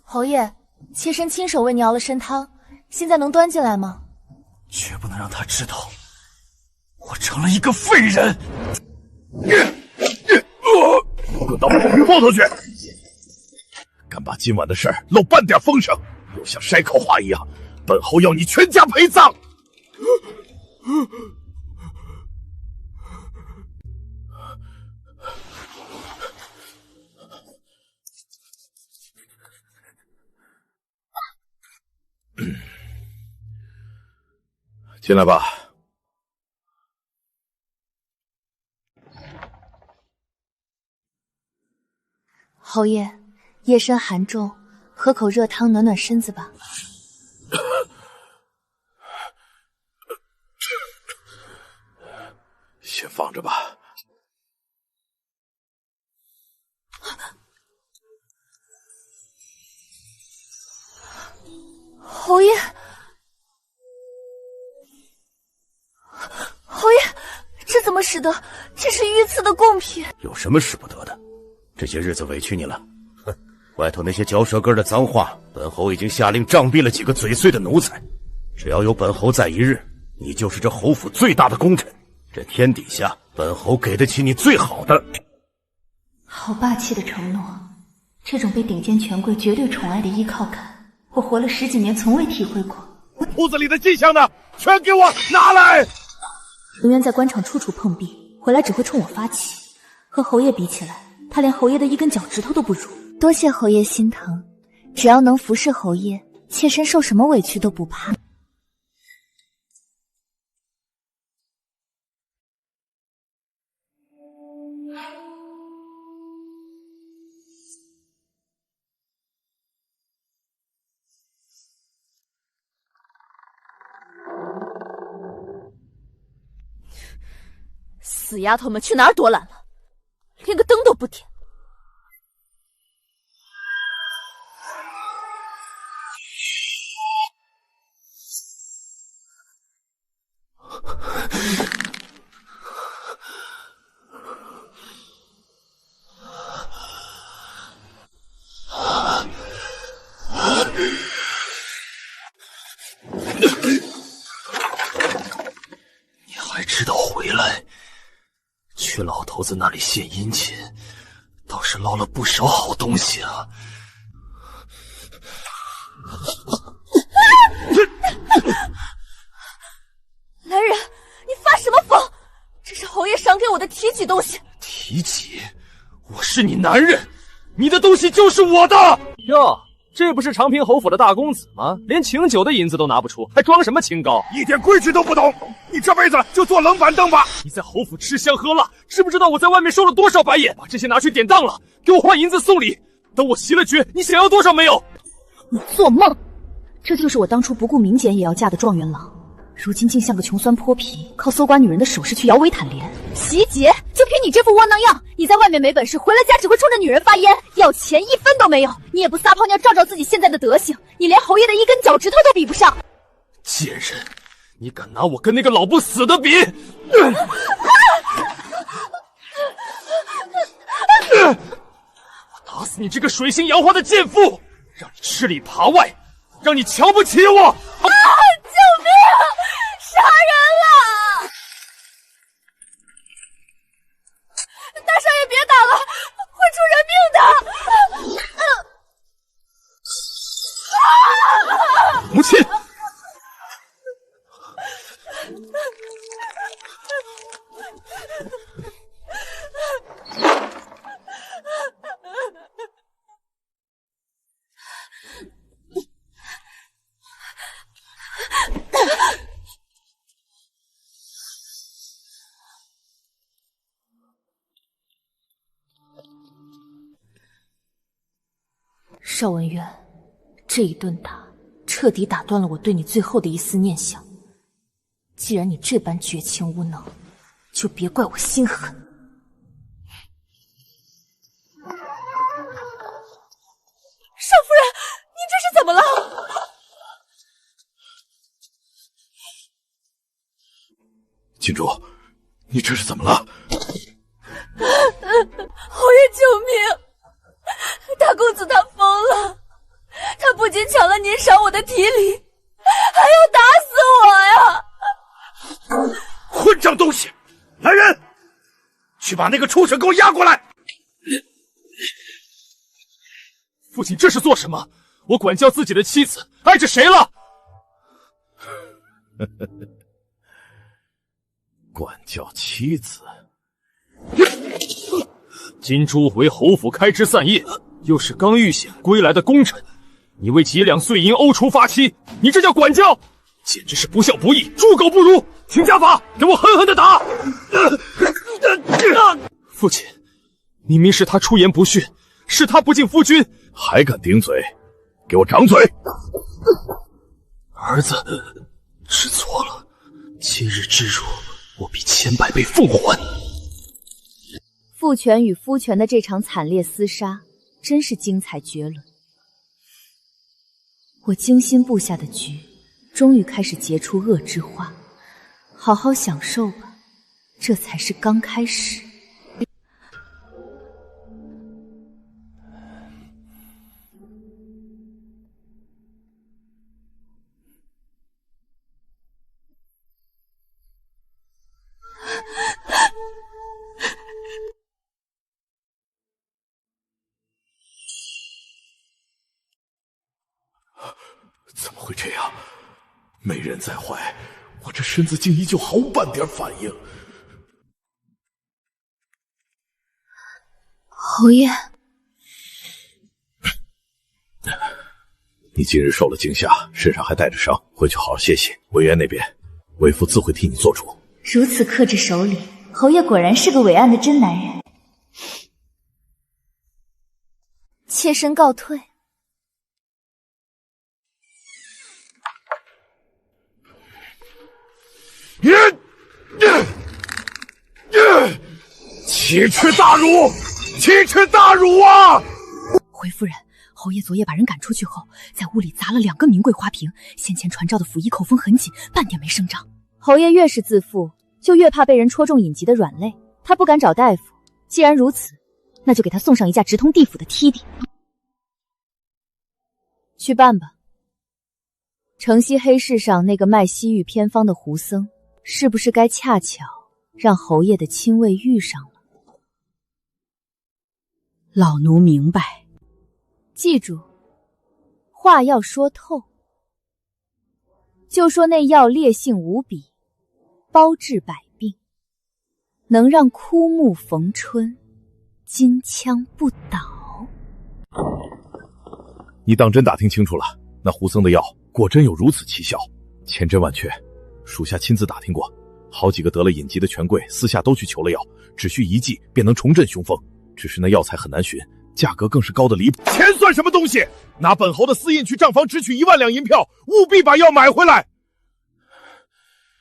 [SPEAKER 5] 侯爷，妾身亲手为你熬了参汤，现在能端进来吗？
[SPEAKER 11] 绝不能让他知道我成了一个废人。
[SPEAKER 6] 滚到后面后头去！敢把今晚的事儿漏半点风声，又像筛口话一样，本侯要你全家陪葬！进来吧。
[SPEAKER 5] 侯爷，夜深寒重，喝口热汤暖暖身子吧。
[SPEAKER 6] 先放着吧。
[SPEAKER 5] 侯爷，侯爷，这怎么使得？这是御赐的贡品。
[SPEAKER 10] 有什么使不得的？这些日子委屈你了。哼，外头那些嚼舌根的脏话，本侯已经下令杖毙了几个嘴碎的奴才。只要有本侯在一日，你就是这侯府最大的功臣。这天底下，本侯给得起你最好的。
[SPEAKER 5] 好霸气的承诺，这种被顶尖权贵绝对宠爱的依靠感，我活了10几年从未体会过。
[SPEAKER 12] 屋子里的迹象呢？全给我拿来！
[SPEAKER 5] 文渊在官场处处碰壁，回来只会冲我发气。和侯爷比起来，他连侯爷的一根脚趾头都不如。多谢侯爷心疼，只要能服侍侯爷，妾身受什么委屈都不怕。
[SPEAKER 2] 死丫头们去哪儿躲懒了？连个灯都不点。
[SPEAKER 11] 你还知道回来？去老头子那里献殷勤，倒是捞了不少好东西啊！
[SPEAKER 2] 来人，你发什么疯？这是侯爷赏给我的提己东西。
[SPEAKER 11] 提己？我是你男人，你的东西就是我的。哟，这不是长平侯府的大公子吗？连请酒的银子都拿不出，还装什么清高？
[SPEAKER 12] 一点规矩都不懂，你这辈子就坐冷板凳吧！
[SPEAKER 11] 你在侯府吃香喝辣，知不知道我在外面受了多少白眼？把这些拿去典当了，给我换银子送礼。等我袭了爵，你想要多少没有？
[SPEAKER 5] 你做梦！这就是我当初不顾民检也要嫁的状元郎，如今竟像个穷酸泼皮，靠搜刮女人的首饰去摇尾袒莲。
[SPEAKER 2] 齐杰，就凭你这副窝囊样，你在外面没本事，回了家只会冲着女人发烟，要钱1分都没有。你也不撒泡尿照照自己现在的德行，你连侯爷的一根脚趾头都比不上。
[SPEAKER 11] 贱人，你敢拿我跟那个老不死的比？我打死你这个水性杨花的贱妇，让你吃里扒外，让你瞧不起我！
[SPEAKER 2] 救命！杀人了！大少爷别打了，会出人命的！
[SPEAKER 11] 母亲。
[SPEAKER 5] 邵文渊，这一顿打彻底打断了我对你最后的一丝念想。既然你这般绝情无能，就别怪我心狠。
[SPEAKER 2] 少夫人，你这是怎么了？
[SPEAKER 6] 金珠，你这是怎么了？
[SPEAKER 2] 侯爷救命！大公子他疯了，他不仅抢了您赏我的提礼，还要打死我呀！
[SPEAKER 12] 混账东西！来人，去把那个畜生给我押过来！
[SPEAKER 11] 父亲这是做什么？我管教自己的妻子，碍着谁了？
[SPEAKER 6] 管教妻子？
[SPEAKER 11] 金珠为侯府开枝散叶，又是刚遇险归来的功臣，你为几两碎银殴除发妻，你这叫管教？简直是不孝不义，猪狗不如！请家法，给我狠狠的打！父亲，明明是他出言不逊，是他不敬夫君，
[SPEAKER 6] 还敢顶嘴？给我掌嘴！
[SPEAKER 11] 儿子知错了，今日之辱，我必千百倍奉还。
[SPEAKER 3] 父权与夫权的这场惨烈厮杀，真是精彩绝伦。我精心布下的局，终于开始结出恶之花，好好享受吧，这才是刚开始。
[SPEAKER 7] 怎么会这样？没人在怀，我这身子竟依旧毫无半点反应。
[SPEAKER 3] 侯爷，
[SPEAKER 6] 你今日受了惊吓，身上还带着伤，回去好好歇歇。韦渊那边，韦父自会替你做主。
[SPEAKER 5] 如此克制守礼，侯爷果然是个伟岸的真男人。
[SPEAKER 3] 妾身告退。
[SPEAKER 7] 奇耻大辱！奇耻大辱啊！
[SPEAKER 8] 回夫人，侯爷昨夜把人赶出去后，在屋里砸了2个名贵花瓶，先前传召的府医口风很紧，半点没声张。
[SPEAKER 3] 侯爷越是自负，就越怕被人戳中隐疾的软肋，他不敢找大夫。既然如此，那就给他送上一架直通地府的梯地，去办吧。城西黑市上那个卖西域偏方的胡僧，是不是该恰巧让侯爷的亲卫遇上了？
[SPEAKER 8] 老奴明白。
[SPEAKER 3] 记住，话要说透。就说那药烈性无比，包治百病，能让枯木逢春，金枪不倒。
[SPEAKER 6] 你当真打听清楚了？那胡僧的药果真有如此奇效？千真万确，属下亲自打听过，好几个得了隐疾的权贵私下都去求了药，只需一剂便能重振雄风。只是那药材很难寻，价格更是高的离谱。
[SPEAKER 7] 钱算什么东西？拿本侯的私印去账房支取1万两银票，务必把药买回来。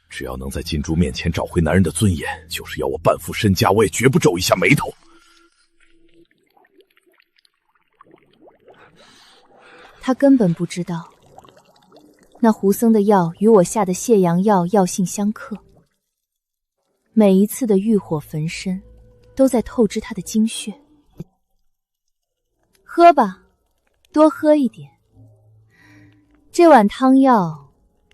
[SPEAKER 6] 只要能在金珠面前找回男人的尊严，就是要我半副身家，我也绝不皱一下眉头。
[SPEAKER 3] 他根本不知道，那胡僧的药与我下的泻阳药药性相克，每一次的欲火焚身，都在透支他的精血。喝吧，多喝一点。这碗汤药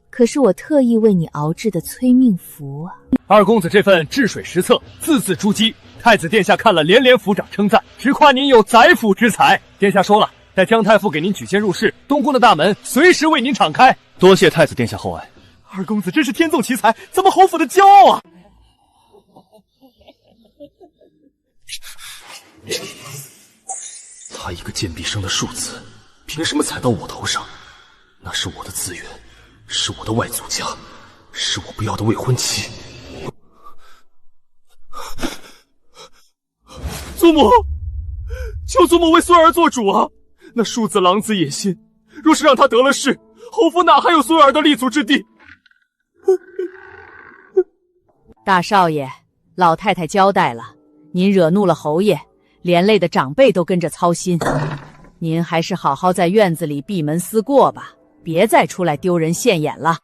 [SPEAKER 3] 可是我特意为你熬制的催命符啊！
[SPEAKER 11] 二公子这份治水实策，字字珠玑，太子殿下看了连连抚掌称赞，直夸您有宰辅之才。殿下说了，待姜太傅给您举荐入仕，东宫的大门随时为您敞开。多谢太子殿下厚爱，二公子真是天纵奇才，咱们侯府的骄傲啊！他一个贱婢生的庶子，凭什么踩到我头上？那是我的资源，是我的外祖家，是我不要的未婚妻。祖母，求祖母为孙儿做主啊！那庶子狼子野心，若是让他得了势，侯府哪还有孙儿的立足之地？
[SPEAKER 9] 大少爷，老太太交代了，您惹怒了侯爷，连累的长辈都跟着操心。您还是好好在院子里闭门思过吧，别再出来丢人现眼了。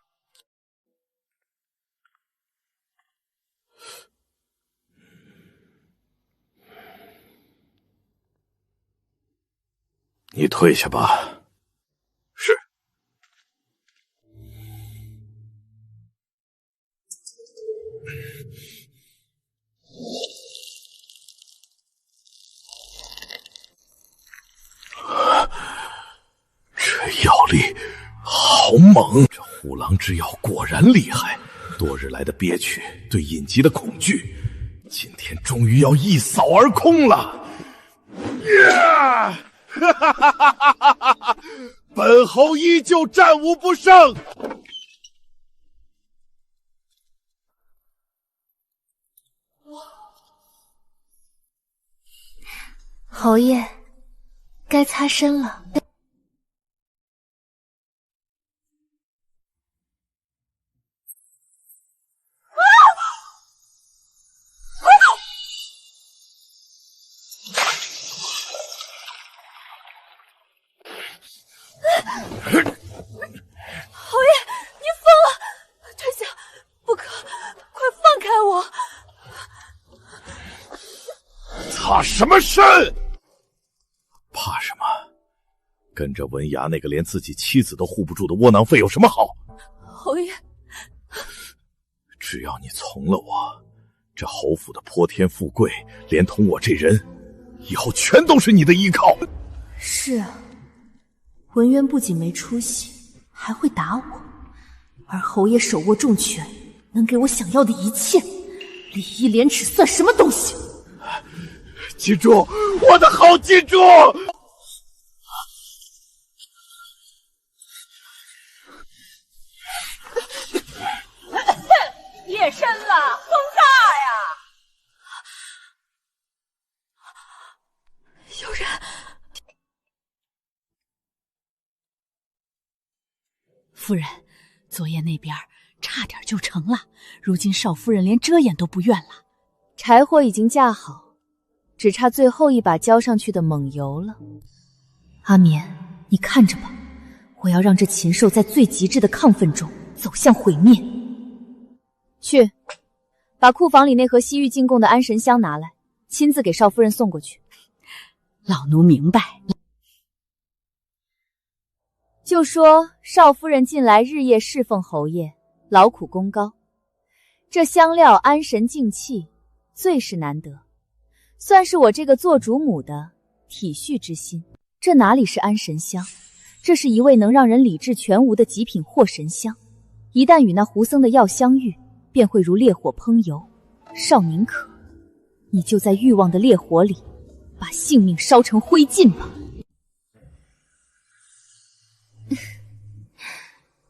[SPEAKER 6] 你退下吧。是。这药力好猛！这虎狼之药果然厉害，多日来的憋屈，对隐疾的恐惧，今天终于要一扫而空了。
[SPEAKER 7] 哈哈哈哈哈哈！本侯依旧战无不胜。
[SPEAKER 5] 侯爷，该擦身了。
[SPEAKER 2] 侯爷，您疯了！退下！不可！快放开我！
[SPEAKER 6] 擦什么身？怕什么？跟着文雅那个连自己妻子都护不住的窝囊废有什么好？
[SPEAKER 2] 侯爷，
[SPEAKER 6] 只要你从了我，这侯府的泼天富贵，连同我这人，以后全都是你的依靠。
[SPEAKER 8] 是啊，文渊不仅没出息，还会打我，而侯爷手握重权，能给我想要的一切，礼义廉耻算什么东西？
[SPEAKER 6] 记住，我的好记住！
[SPEAKER 9] 夜深了，风大呀！
[SPEAKER 2] 有人！
[SPEAKER 8] 夫人，昨夜那边差点就成了，如今少夫人连遮掩都不愿了。
[SPEAKER 3] 柴火已经架好，只差最后一把浇上去的猛油了。
[SPEAKER 8] 阿眠，你看着吧，我要让这禽兽在最极致的亢奋中走向毁灭。
[SPEAKER 3] 去，把库房里那盒西域进贡的安神香拿来，亲自给少夫人送过去。
[SPEAKER 8] 老奴明白。
[SPEAKER 3] 就说少夫人近来日夜侍奉侯爷，劳苦功高，这香料安神静气，最是难得，算是我这个做主母的体恤之心。这哪里是安神香，这是一味能让人理智全无的极品祸神香，一旦与那胡僧的药相遇，便会如烈火烹油。少宁可，你就在欲望的烈火里，把性命烧成灰烬吧。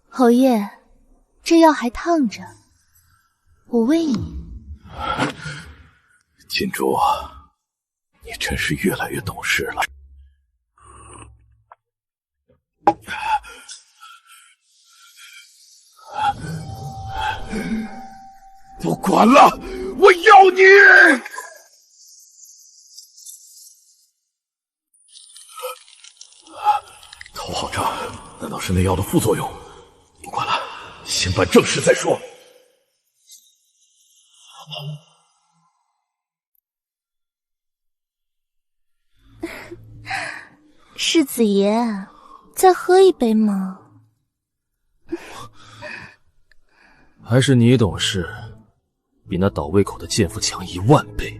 [SPEAKER 5] 侯爷，这药还烫着，我喂你。
[SPEAKER 6] 金珠，你真是越来越懂事了。
[SPEAKER 7] 不管了，我要你！
[SPEAKER 6] 头好胀，难道是那药的副作用？不管了，先办正事再说。
[SPEAKER 5] 世子爷，再喝一杯嘛。
[SPEAKER 11] 还是你懂事，比那倒胃口的贱妇强10000倍。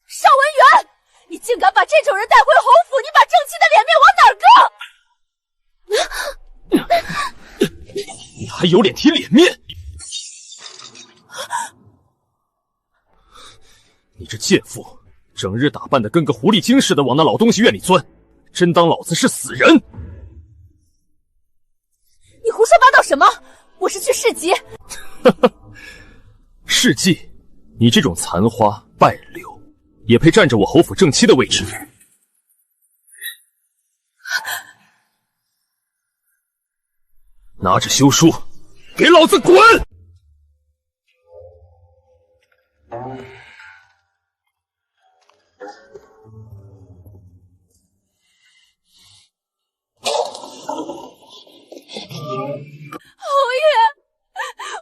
[SPEAKER 2] 邵文远，你竟敢把这种人带回侯府，你把正气的脸面往哪儿搁？
[SPEAKER 11] 你还有脸提脸面？你这贱妇，整日打扮的跟个狐狸精似的往那老东西院里钻，真当老子是死人？
[SPEAKER 2] 你胡说八道什么？我是去市集。
[SPEAKER 11] 世纪，你这种残花败柳，也配占着我侯府正妻的位置？拿着休书，给老子滚！
[SPEAKER 2] 侯爷，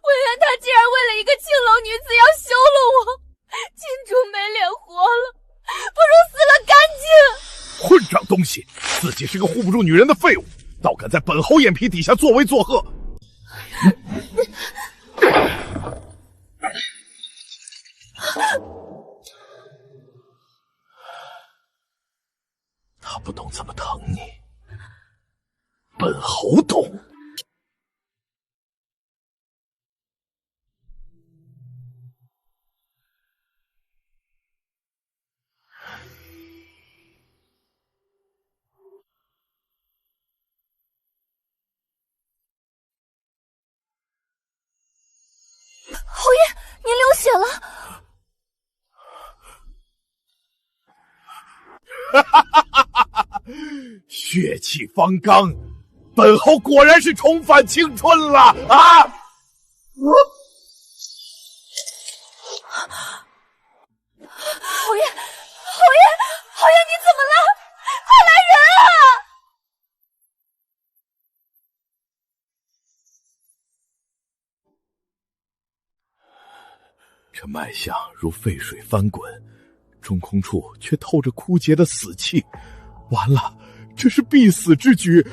[SPEAKER 2] 文渊他竟然为了一个青楼女子要休了我，金主没脸活了，不如死了干净！
[SPEAKER 6] 混账东西，自己是个护不住女人的废物，倒敢在本侯眼皮底下作威作贺！他不懂怎么疼你，本侯懂。
[SPEAKER 2] 侯爷，您留醒！
[SPEAKER 5] 了？
[SPEAKER 7] 血气方刚，本侯果然是重返青春了啊！
[SPEAKER 2] 侯爷，你怎么了？快来人啊！
[SPEAKER 7] 这脉象如沸水翻滚，中空处却透着枯竭的死气。完了，这是必死之举！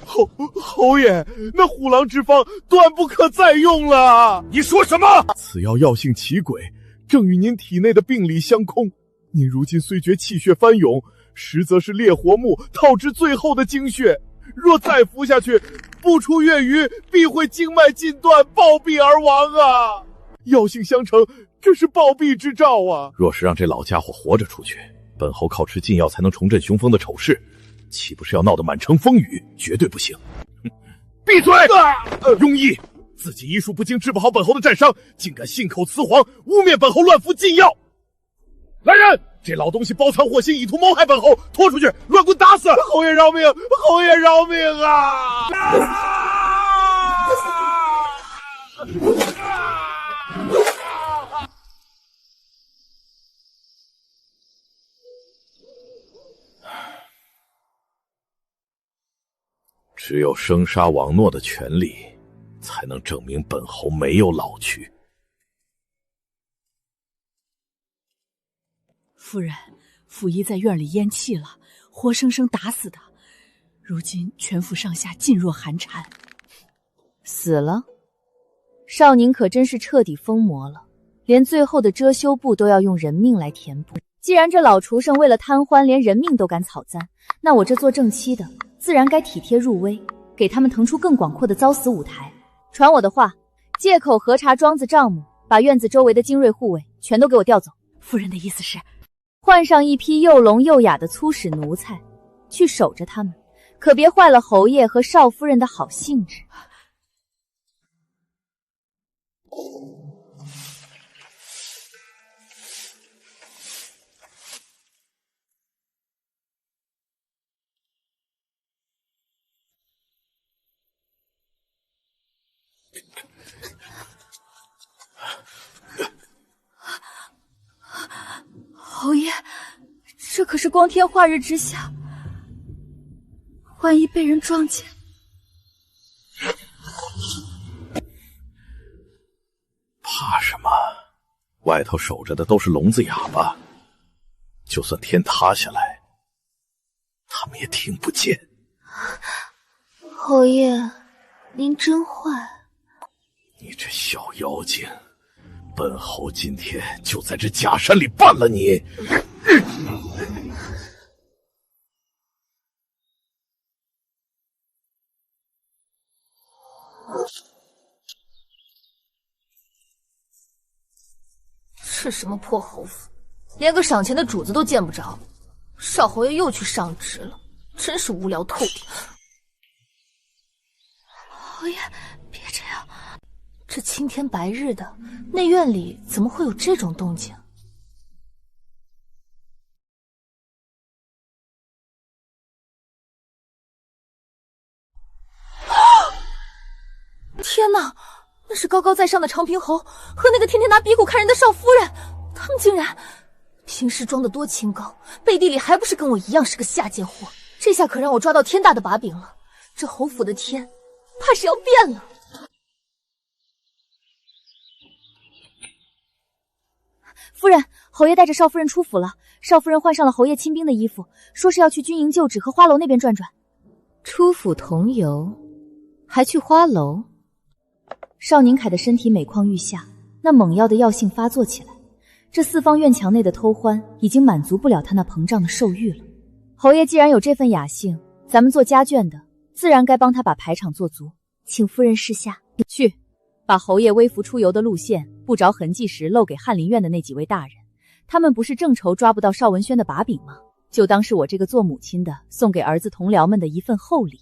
[SPEAKER 7] 侯爷，那虎狼之方断不可再用了！
[SPEAKER 12] 你说什么？
[SPEAKER 7] 此药药性奇诡，正与您体内的病理相空。您如今虽觉气血翻涌，实则是烈火木套至最后的精血。若再服下去，不出月余，必会经脉尽断，暴毙而亡啊！药性相承，这是暴毙之兆啊！若是让这老家伙活着出去，本侯靠吃禁药才能重振雄风的丑事，岂不是要闹得满城风雨？绝对不行！闭嘴！庸医，自己医术不精，治不好本侯的战伤，竟敢信口雌黄，污蔑本侯乱服禁药！来人，这老东西包藏祸心，以图谋害本侯，拖出去，乱棍打死！侯爷饶命！侯爷饶命啊！只有生杀枉诺的权利，才能证明本侯没有老去。
[SPEAKER 8] 夫人，府医在院里咽气了，活生生打死的。如今全府上下噤若寒蝉。
[SPEAKER 3] 死了？少宁可真是彻底疯魔了，连最后的遮羞布都要用人命来填补。既然这老畜生为了贪欢，连人命都敢草菅，那我这做正妻的自然该体贴入微，给他们腾出更广阔的遭死舞台。传我的话，借口核查庄子账目，把院子周围的精锐护卫全都给我调走。
[SPEAKER 8] 夫人的意思是，
[SPEAKER 3] 换上一批又聋又哑的粗使奴才，去守着他们，可别坏了侯爷和少夫人的好兴致。
[SPEAKER 2] 侯爷，这可是光天化日之下，万一被人撞见……
[SPEAKER 7] 怕什么？外头守着的都是聋子哑巴，就算天塌下来，他们也听不见。
[SPEAKER 5] 侯爷，您真坏！
[SPEAKER 7] 你这小妖精，本侯今天就在这假山里办了你！
[SPEAKER 5] 是什么破侯府，连个赏钱的主子都见不着，少侯爷又去上职了，真是无聊透顶。侯爷，别这样！这青天白日的，内院里怎么会有这种动静？天哪！那是高高在上的长平侯和那个天天拿鼻骨看人的少夫人，他们竟然平时装得多清高，背地里还不是跟我一样是个下贱货？这下可让我抓到天大的把柄了，这侯府的天怕是要变了。
[SPEAKER 3] 夫人，侯爷带着少夫人出府了，少夫人换上了侯爷亲兵的衣服，说是要去军营旧址和花楼那边转转。出府同游，还去花楼？少宁凯的身体每况愈下，那猛药的药性发作起来，这四方院墙内的偷欢已经满足不了他那膨胀的兽欲了。侯爷既然有这份雅兴，咱们做家眷的自然该帮他把排场做足，请夫人示下。去，把侯爷微服出游的路线不着痕迹时漏给翰林院的那几位大人，他们不是正愁抓不到邵文轩的把柄吗？就当是我这个做母亲的送给儿子同僚们的一份厚礼。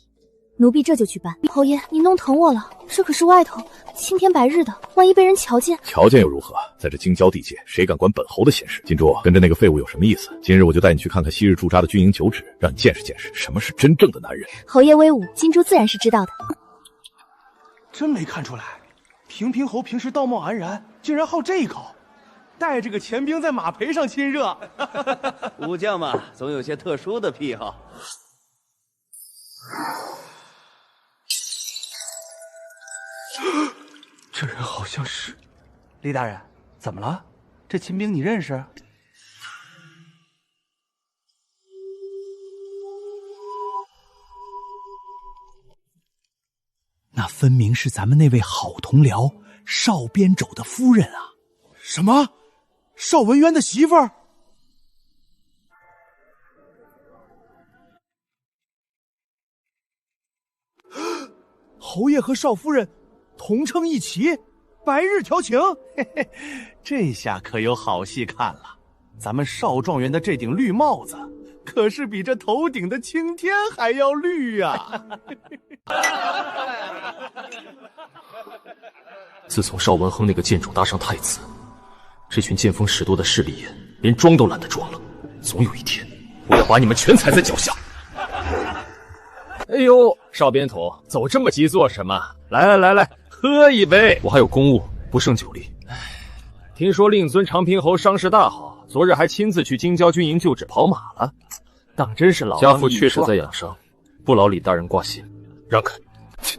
[SPEAKER 5] 奴婢这就去办。侯爷，你弄疼我了，这可是外头青天白日的，万一被人瞧见，
[SPEAKER 6] 瞧见又如何？在这京郊地界，谁敢管本侯的闲事？金珠，跟着那个废物有什么意思？今日我就带你去看看昔日驻扎的军营九址，让你见识见识什么是真正的男人。
[SPEAKER 5] 侯爷威武，金珠自然是知道的。
[SPEAKER 13] 真没看出来，平平侯平时道貌岸然，竟然好这一口，带着个钱兵在马陪上亲热。
[SPEAKER 14] 武将嘛，总有些特殊的癖好。
[SPEAKER 13] 这人好像是李大人，怎么了？这秦兵你认识？
[SPEAKER 15] 那分明是咱们那位好同僚邵边肘的夫人啊！
[SPEAKER 13] 什么？邵文渊的媳妇儿？侯爷和邵夫人同乘一骑，白日调情，嘿嘿，这下可有好戏看了。咱们邵状元的这顶绿帽子，可是比这头顶的青天还要绿啊！
[SPEAKER 11] 自从邵文亨那个贱种搭上太子，这群见风使舵的势利眼连装都懒得装了。总有一天，我要把你们全踩在脚下。
[SPEAKER 16] 哎呦，邵边土，走这么急做什么？来，喝一杯。
[SPEAKER 11] 我还有公务，不胜酒力。
[SPEAKER 16] 听说令尊长平侯伤势大好，昨日还亲自去京郊军营旧址跑马了，当真是老
[SPEAKER 11] 家父确实在养伤，不劳李大人挂心。让开！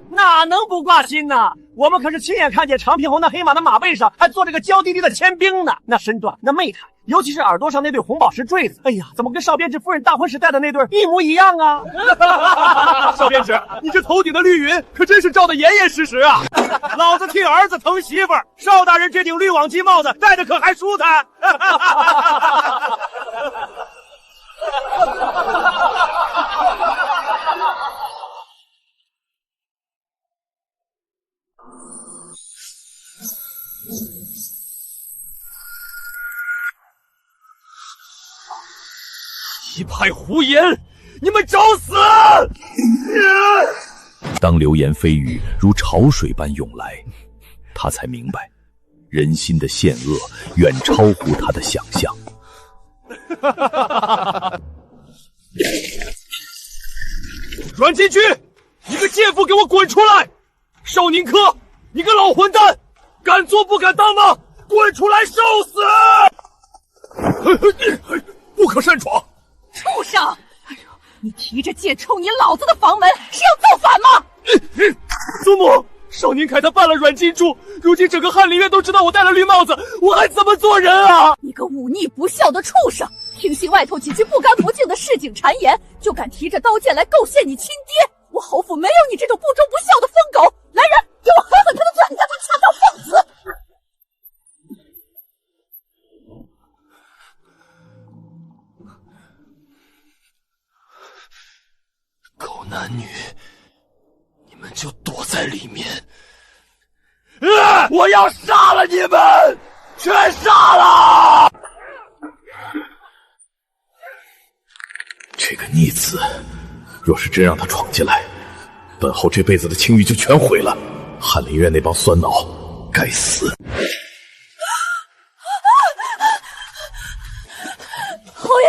[SPEAKER 1] 哪能不挂心呢？我们可是亲眼看见长平侯那黑马的马背上还坐着个娇滴滴的千兵呢，那身段，那媚态，尤其是耳朵上那对红宝石坠子，哎呀，怎么跟邵编制夫人大婚时戴的那对一模一样啊？
[SPEAKER 13] 邵编制，你这头顶的绿云可真是罩得严严实实啊！老子替儿子疼媳妇儿，邵大人这顶绿网鸡帽子戴着可还舒坦。
[SPEAKER 11] 一派胡言，你们找死！
[SPEAKER 6] 当流言蜚语如潮水般涌来，他才明白，人心的险恶远超乎他的想象。
[SPEAKER 11] 阮金居，你个贱妇，给我滚出来！邵宁珂，你个老混蛋，敢做不敢当吗？滚出来受死！不可擅闯！
[SPEAKER 9] 畜生！哎呦，你提着剑冲你老子的房门，是要造反吗？
[SPEAKER 11] 祖母，邵宁凯他办了阮金珠，如今整个翰林院都知道我戴了绿帽子，我还怎么做人啊？
[SPEAKER 9] 你个忤逆不孝的畜生！听信外头几句不干不净的市井谗言，就敢提着刀剑来构陷你亲爹！我侯府没有你这种不忠不孝的疯狗！来人，给我狠狠他的嘴，让他掐掉放子！
[SPEAKER 11] 狗男女，你们就躲在里面！
[SPEAKER 12] 我要杀了你们，全杀了！
[SPEAKER 6] 这个逆子，若是真让他闯进来，本侯这辈子的清誉就全毁了。翰林院那帮酸脑，该死！
[SPEAKER 2] 侯爷，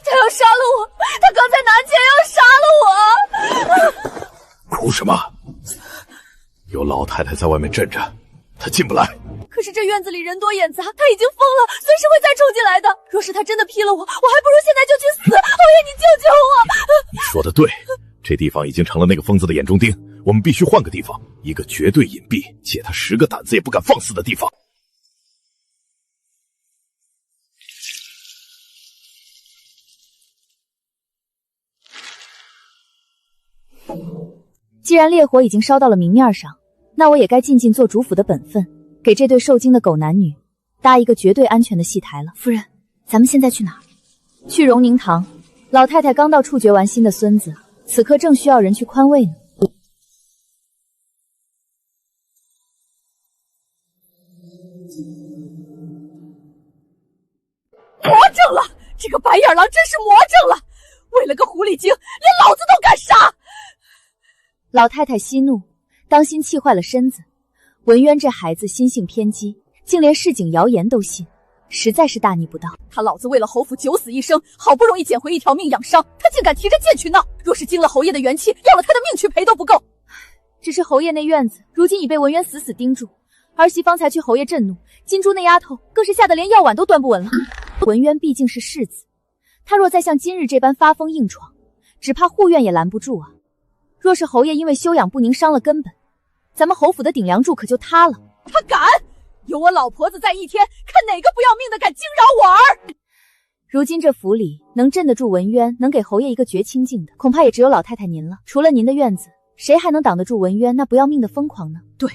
[SPEAKER 2] 他要杀了我！他刚才拿剑要杀了我！
[SPEAKER 6] 哭什么？有老太太在外面镇着，他进不来。
[SPEAKER 2] 可是这院子里人多眼杂，他已经疯了，随时会再冲进来的。若是他真的劈了我，我还不如现在就去死！侯爷，你救救我！
[SPEAKER 6] 你说的对，这地方已经成了那个疯子的眼中钉，我们必须换个地方，一个绝对隐蔽，借他10个胆子也不敢放肆的地方。
[SPEAKER 3] 既然烈火已经烧到了明面上，那我也该尽尽做主府的本分，给这对受惊的狗男女搭一个绝对安全的戏台了。
[SPEAKER 5] 夫人，咱们现在去哪儿？
[SPEAKER 3] 去荣宁堂，老太太刚到处决完心的孙子，此刻正需要人去宽慰呢。
[SPEAKER 9] 魔怔了！这个白眼狼真是魔怔了！为了个狐狸精，连老子都敢杀！
[SPEAKER 3] 老太太息怒，当心气坏了身子。文渊这孩子心性偏激，竟连市井谣言都信，实在是大逆不道。
[SPEAKER 2] 他老子为了侯府九死一生，好不容易捡回一条命养伤，他竟敢提着剑去闹。若是惊了侯爷的元气，要了他的命去赔都不够。
[SPEAKER 3] 只是侯爷那院子如今已被文渊死死盯住，儿媳方才去侯爷震怒，金珠那丫头更是吓得连药碗都端不稳了。文渊毕竟是世子，他若再像今日这般发疯硬闯，只怕护院也拦不住啊。若是侯爷因为休养不宁伤了根本，咱们侯府的顶梁柱可就塌了。
[SPEAKER 2] 他敢！有我老婆子在一天，看哪个不要命的敢惊扰我儿！
[SPEAKER 3] 如今这府里能镇得住文渊，能给侯爷一个绝清静的，恐怕也只有老太太您了。除了您的院子，谁还能挡得住文渊那不要命的疯狂呢？
[SPEAKER 2] 对，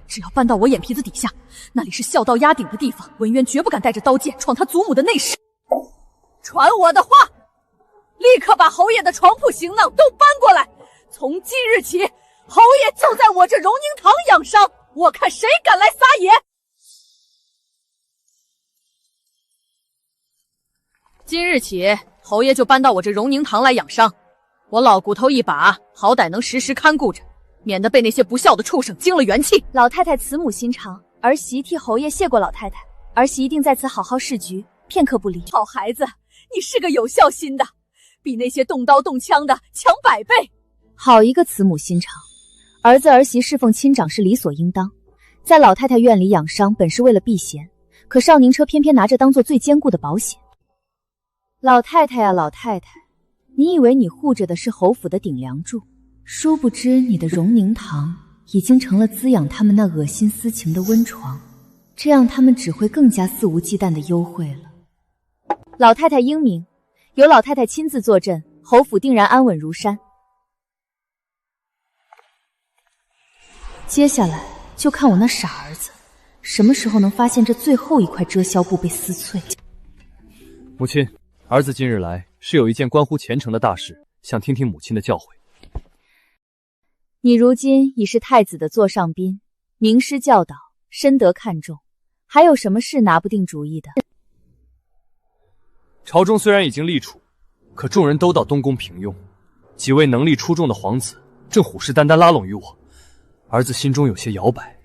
[SPEAKER 2] 只要搬到我眼皮子底下，那里是孝道压顶的地方，文渊绝不敢带着刀剑闯他祖母的内室。传我的话，立刻把侯爷的床铺行囊都搬过来。从今日起，侯爷就在我这荣宁堂养伤，我看谁敢来撒野。今日起，侯爷就搬到我这荣宁堂来养伤。我老骨头一把，好歹能时时看顾着，免得被那些不孝的畜生惊了元气。
[SPEAKER 3] 老太太慈母心肠，儿媳替侯爷谢过老太太，儿媳一定在此好好侍局，片刻不离。
[SPEAKER 2] 好孩子，你是个有孝心的，比那些动刀动枪的强100倍。
[SPEAKER 3] 好一个慈母心肠，儿子儿媳侍奉亲长是理所应当，在老太太院里养伤本是为了避嫌，可少宁车偏偏拿着当做最坚固的保险。老太太啊老太太，你以为你护着的是侯府的顶梁柱，殊不知你的荣宁堂已经成了滋养他们那恶心私情的温床，这样他们只会更加肆无忌惮的幽会了。老太太英明，有老太太亲自坐镇，侯府定然安稳如山。接下来就看我那傻儿子什么时候能发现这最后一块遮销布被撕碎。
[SPEAKER 16] 母亲，儿子今日来是有一件关乎前程的大事，想听听母亲的教诲。
[SPEAKER 3] 你如今已是太子的座上宾，名师教导，深得看重，还有什么事拿不定主意的？
[SPEAKER 16] 朝中虽然已经立储，可众人都到东宫平庸，几位能力出众的皇子正虎视眈眈拉拢于我，儿子心中有些摇摆。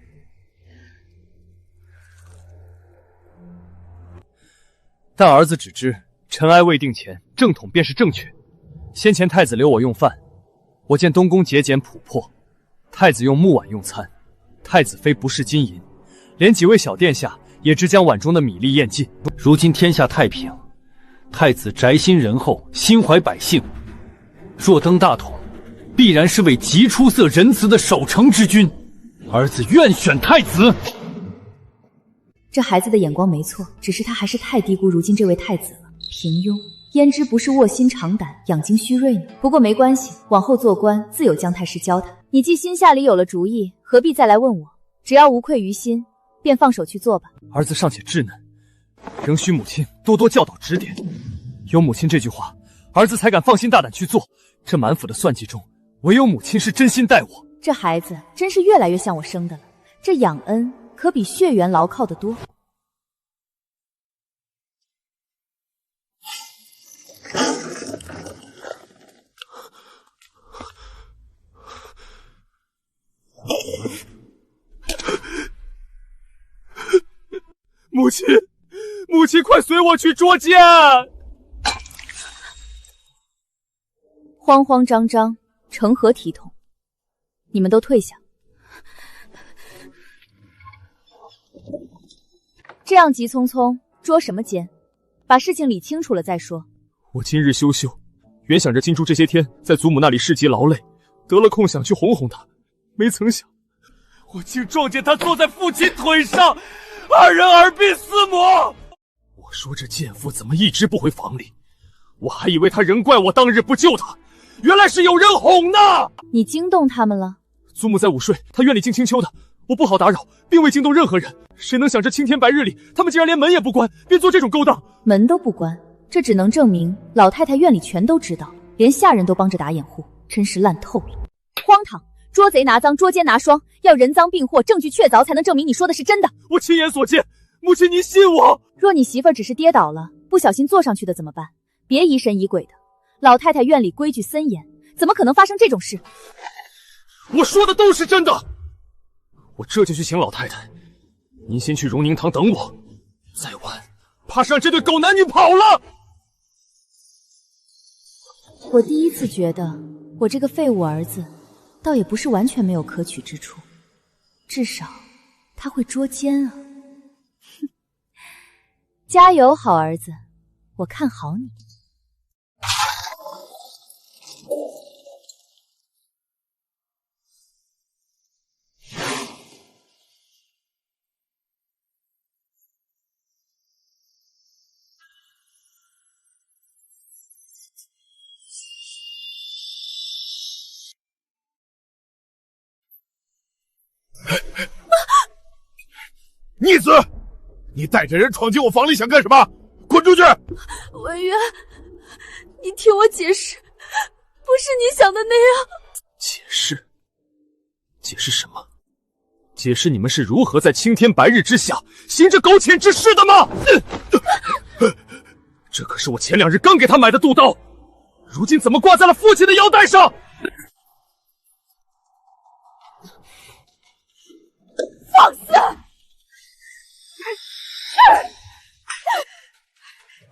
[SPEAKER 16] 但儿子只知尘埃未定前，正统便是正确。先前太子留我用饭，我见东宫节俭朴朴，太子用木碗用餐，太子妃不视金银，连几位小殿下也只将碗中的米粒咽尽。如今天下太平，太子宅心仁厚，心怀百姓，若登大统，必然是位极出色仁慈的守成之君。儿子愿选太子。
[SPEAKER 3] 这孩子的眼光没错，只是他还是太低估如今这位太子了。平庸，焉知不是卧薪尝胆，养精蓄锐呢？不过没关系，往后做官自有姜太师教他。你既心下里有了主意，何必再来问我？只要无愧于心，便放手去做吧。
[SPEAKER 16] 儿子尚且稚嫩，仍需母亲多多教导指点。有母亲这句话，儿子才敢放心大胆去做。这满府的算计中，唯有母亲是真心待我。
[SPEAKER 3] 这孩子真是越来越像我生的了，这养恩可比血缘牢靠得多。
[SPEAKER 11] 母亲，母亲，快随我去捉奸！
[SPEAKER 3] 慌慌张张，成何体统？你们都退下。这样急匆匆，捉什么奸？把事情理清楚了再说。
[SPEAKER 11] 我今日羞羞，原想着金珠这些天在祖母那里市集劳累，得了空想去哄哄她，没曾想，我竟撞见她坐在父亲腿上，二人耳鬓厮磨。我说这贱妇怎么一直不回房里？我还以为她仍怪我当日不救她，原来是有人哄呢。
[SPEAKER 3] 你惊动他们了？
[SPEAKER 11] 祖母在午睡，她院里静清秋的，我不好打扰，并未惊动任何人。谁能想这青天白日里，他们竟然连门也不关，便做这种勾当。
[SPEAKER 3] 门都不关，这只能证明老太太院里全都知道，连下人都帮着打掩护，真是烂透了。荒唐！捉贼拿赃，捉奸拿双，要人赃并获，证据确凿，才能证明你说的是真的。
[SPEAKER 11] 我亲眼所见，母亲您信我。
[SPEAKER 3] 若你媳妇儿只是跌倒了，不小心坐上去的怎么办？别疑神疑鬼的，老太太院里规矩森严，怎么可能发生这种事？
[SPEAKER 11] 我说的都是真的。我这就去请老太太，您先去荣宁堂等我，再晚怕是让这对狗男女跑了。
[SPEAKER 3] 我第一次觉得我这个废物儿子倒也不是完全没有可取之处，至少他会捉奸啊。哼，加油，好儿子，我看好你。
[SPEAKER 7] 逆子，你带着人闯进我房里想干什么？滚出去！
[SPEAKER 2] 文渊，你听我解释，不是你想的那样。
[SPEAKER 11] 解释？解释什么？解释你们是如何在青天白日之下行这苟且之事的吗？这可是我前2日刚给他买的杜刀，如今怎么挂在了父亲的腰带上？
[SPEAKER 2] 放肆！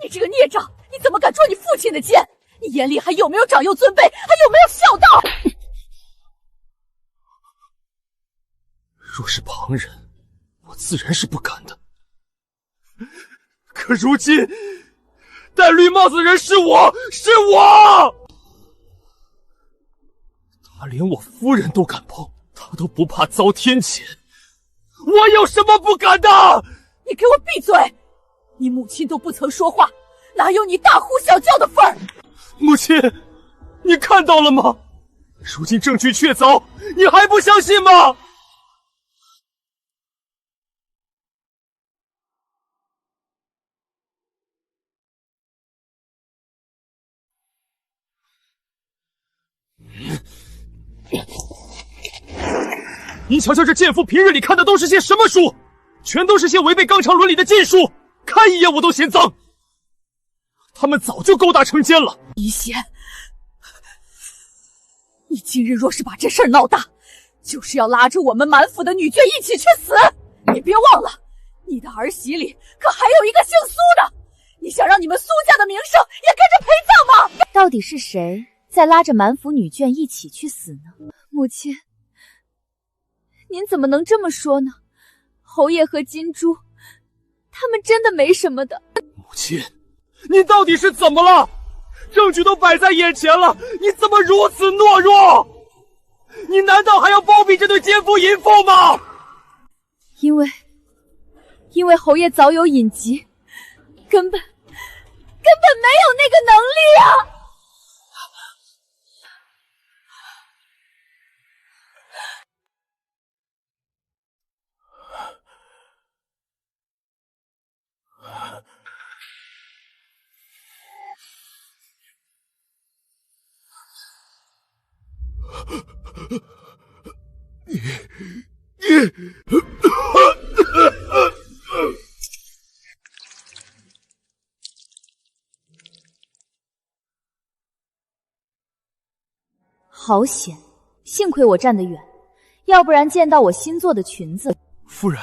[SPEAKER 2] 你这个孽障，你怎么敢捉你父亲的奸？你眼里还有没有长幼尊卑？还有没有孝道？
[SPEAKER 11] 若是旁人，我自然是不敢的。可如今，戴绿帽子的人是我，是我！他连我夫人都敢碰，他都不怕遭天谴，我有什么不敢的？
[SPEAKER 2] 你给我闭嘴！你母亲都不曾说话，哪有你大呼小叫的份儿？
[SPEAKER 11] 母亲，你看到了吗？如今证据确凿，你还不相信吗？您瞧瞧这贱妇平日里看的都是些什么书？全都是些违背纲常伦理的禁书，看一眼我都嫌脏。他们早就勾搭成奸了。
[SPEAKER 2] 一贤，你今日若是把这事儿闹大，就是要拉着我们满府的女眷一起去死。你别忘了，你的儿媳里可还有一个姓苏的，你想让你们苏家的名声也跟着陪葬吗？
[SPEAKER 3] 到底是谁在拉着满府女眷一起去死呢？母亲，您怎么能这么说呢？侯爷和金珠，他们真的没什么的。
[SPEAKER 11] 母亲，你到底是怎么了？证据都摆在眼前了，你怎么如此懦弱？你难道还要包庇这对奸夫淫妇吗？
[SPEAKER 3] 因为侯爷早有隐疾，根本没有那个能力啊！好险，幸亏我站得远，要不然见到我新做的裙子。
[SPEAKER 15] 夫人，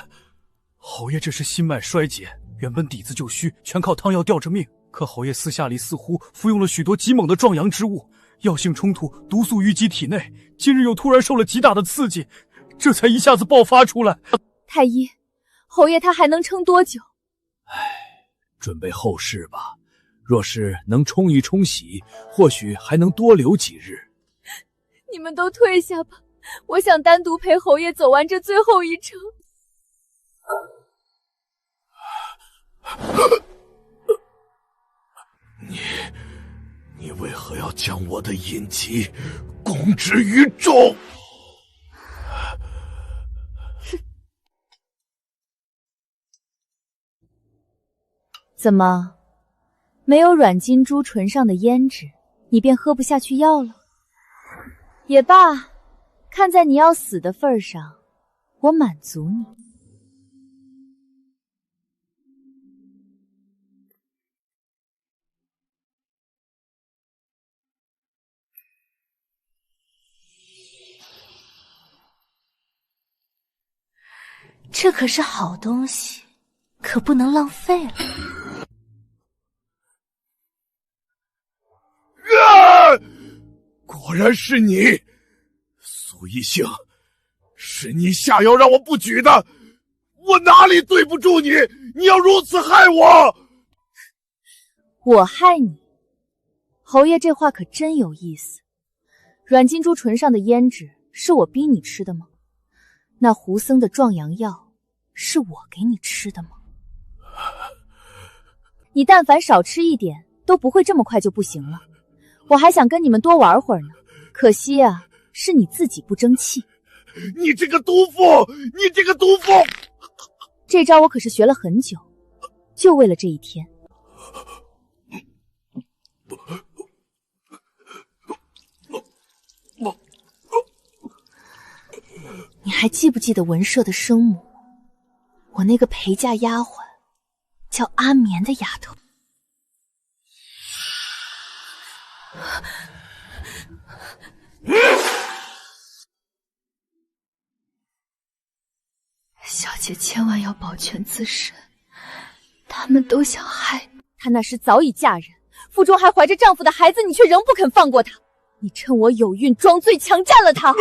[SPEAKER 15] 侯爷这是心脉衰竭，原本底子就虚，全靠汤药吊着命。可侯爷私下里似乎服用了许多极猛的壮阳之物，药性冲突，毒素淤积体内，今日又突然受了极大的刺激，这才一下子爆发出来。
[SPEAKER 3] 太医，侯爷他还能撑多久？
[SPEAKER 15] 准备后事吧。若是能冲一冲喜，或许还能多留几日。
[SPEAKER 3] 你们都退下吧，我想单独陪侯爷走完这最后一程。
[SPEAKER 7] 你为何要将我的隐疾公之于众？
[SPEAKER 3] 怎么，没有阮金珠唇上的胭脂，你便喝不下去药了？也罢，看在你要死的份上，我满足你。
[SPEAKER 5] 这可是好东西，可不能浪费了。
[SPEAKER 7] 果然是你，苏一星，是你下药让我不举的，我哪里对不住你？你要如此害我？
[SPEAKER 3] 我害你？侯爷这话可真有意思。阮金珠唇上的胭脂是我逼你吃的吗？那胡僧的壮阳药是我给你吃的吗？你但凡少吃一点，都不会这么快就不行了。我还想跟你们多玩会儿呢，可惜啊，是你自己不争气。
[SPEAKER 7] 你这个毒妇！你这个毒妇！
[SPEAKER 3] 这招我可是学了很久，就为了这一天。你还记不记得文社的生母？我那个陪嫁丫鬟叫阿眠的丫头。小姐千万要保全自身，他们都想害你。她那时早已嫁人，腹中还怀着丈夫的孩子，你却仍不肯放过她。你趁我有孕装醉，强占了她。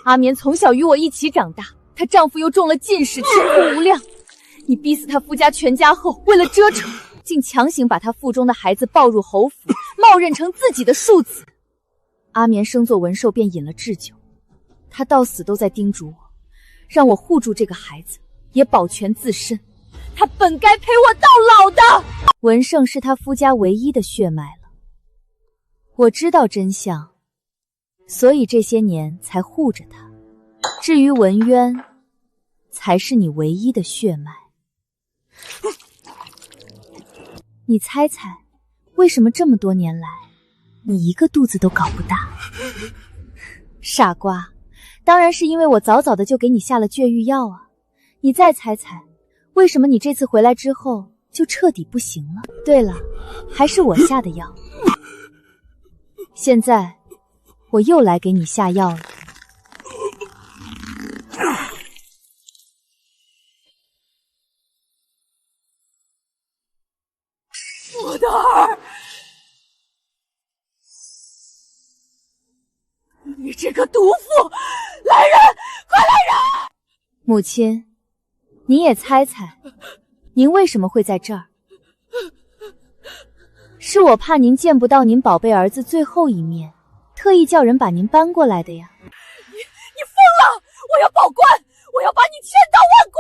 [SPEAKER 3] 阿眠从小与我一起长大，她丈夫又中了进士，天赋无量。你逼死她夫家全家后，为了遮丑，竟强行把她腹中的孩子抱入侯府，冒认成自己的庶子。阿眠生作文寿便饮了制酒，她到死都在叮嘱我，让我护住这个孩子，也保全自身。她本该陪我到老的。文胜是她夫家唯一的血脉了。我知道真相，所以这些年才护着她。至于文渊，才是你唯一的血脉。你猜猜，为什么这么多年来，你一个肚子都搞不大？傻瓜，当然是因为我早早的就给你下了绝育药啊！你再猜猜，为什么你这次回来之后就彻底不行了？对了，还是我下的药。现在，我又来给你下药了。
[SPEAKER 2] 我的儿，你这个毒妇！来人，快来人！
[SPEAKER 3] 母亲，您也猜猜，您为什么会在这儿？是我怕您见不到您宝贝儿子最后一面，特意叫人把您搬过来的呀。
[SPEAKER 2] 你疯了！我要报官！我要把你千刀万剐！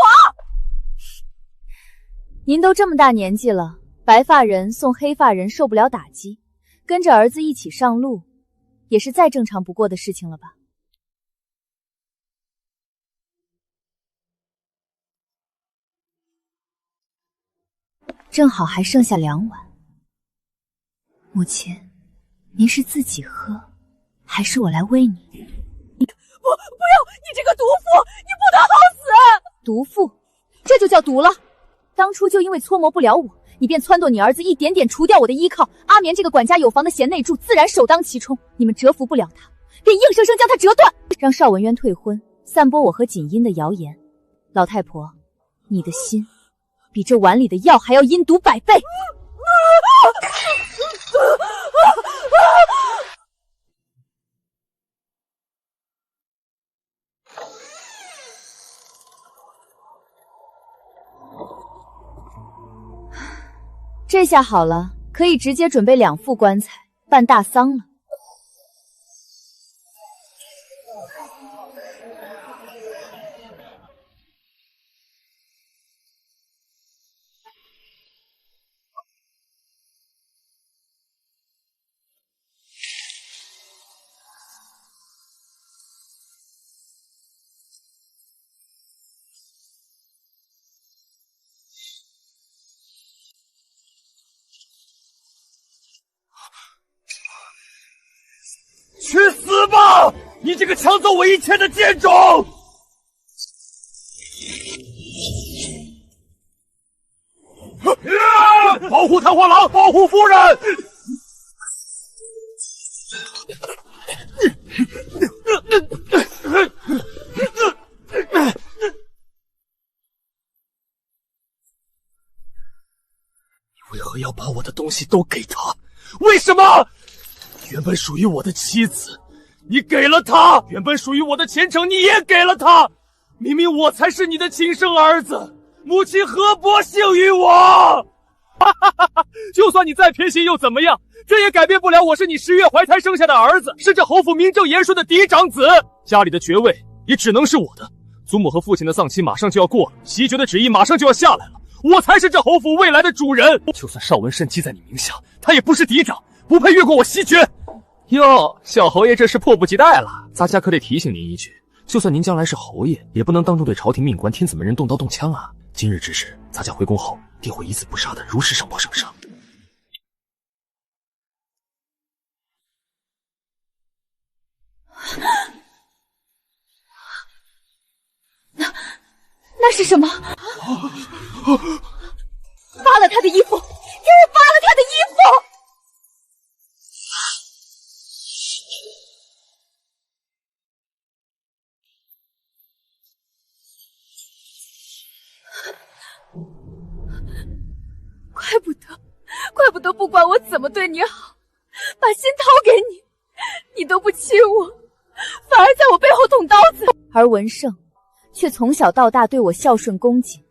[SPEAKER 3] 您都这么大年纪了，白发人送黑发人受不了打击，跟着儿子一起上路，也是再正常不过的事情了吧？正好还剩下2碗。母亲，您是自己喝，还是我来喂你？
[SPEAKER 2] 不要！你这个毒妇，你不得好死！
[SPEAKER 3] 毒妇，这就叫毒了。当初就因为搓磨不了我，你便撺掇你儿子一点点除掉我的依靠。阿眠这个管家有房的贤内助，自然首当其冲。你们折服不了他，便硬生生将他折断，让邵文渊退婚，散播我和锦衣的谣言。老太婆，你的心比这碗里的药还要阴毒100倍。这下好了，可以直接准备2副棺材办大丧了。
[SPEAKER 12] 去死吧！你这个抢走我一切的贱种！保护弹簧狼，保护夫人！
[SPEAKER 11] 何要把我的东西都给他？为什么？原本属于我的妻子，你给了他；原本属于我的前程，你也给了他。明明我才是你的亲生儿子，母亲何薄幸于我？就算你再偏心又怎么样？这也改变不了我是你10月怀胎生下的儿子，是这侯府名正言顺的嫡长子，家里的爵位也只能是我的。祖母和父亲的丧期马上就要过了，袭爵的旨意马上就要下来了，我才是这侯府未来的主人。就算邵文慎记在你名下，他也不是嫡长，不配越过我袭爵。哟，小侯爷这是迫不及待了。咱家可得提醒您一句，就算您将来是侯爷，也不能当众对朝廷命官天子门人动刀动枪啊。今日之事，咱家回宫后定会一字不杀的如实上报圣上。
[SPEAKER 2] 那是什么？扒了他的衣服，给我扒了他的衣服！怪不得不管我怎么对你好，把心掏给你，你都不亲我，反而在我背后捅刀子。
[SPEAKER 3] 而文胜却从小到大对我孝顺恭谨，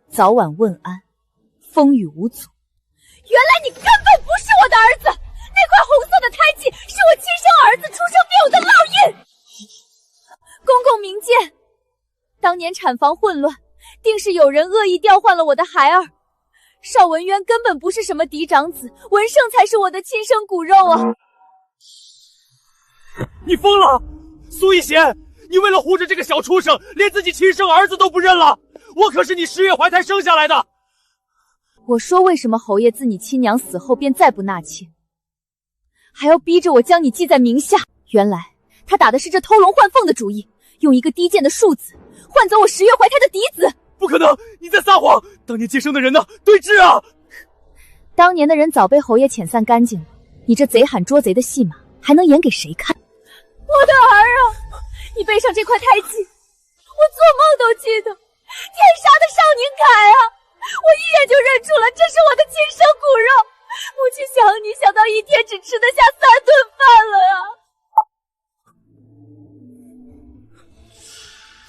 [SPEAKER 3] 早晚问安，风雨无阻。
[SPEAKER 2] 原来你根本不是我的儿子，那块红色的胎记是我亲生儿子出生必有的烙印。
[SPEAKER 3] 公公明鉴，当年产房混乱，定是有人恶意调换了我的孩儿。邵文渊根本不是什么嫡长子，文胜才是我的亲生骨肉啊！
[SPEAKER 11] 你疯了，苏一贤！你为了护着这个小畜生，连自己亲生儿子都不认了！我可是你10月怀胎生下来的。
[SPEAKER 3] 我说为什么侯爷自你亲娘死后便再不纳妾，还要逼着我将你记在名下？原来他打的是这偷龙换凤的主意，用一个低贱的庶子换走我10月怀胎的嫡子。
[SPEAKER 11] 不可能，你在撒谎！当年接生的人呢？对质啊！
[SPEAKER 3] 当年的人早被侯爷遣散干净了，你这贼喊捉贼的戏码还能演给谁看？
[SPEAKER 2] 我的儿啊，你背上这块胎记，我做梦都记得，天杀的少宁凯啊！我一眼就认出了，这是我的亲生骨肉。母亲想你想到一天只吃得下3顿饭了啊！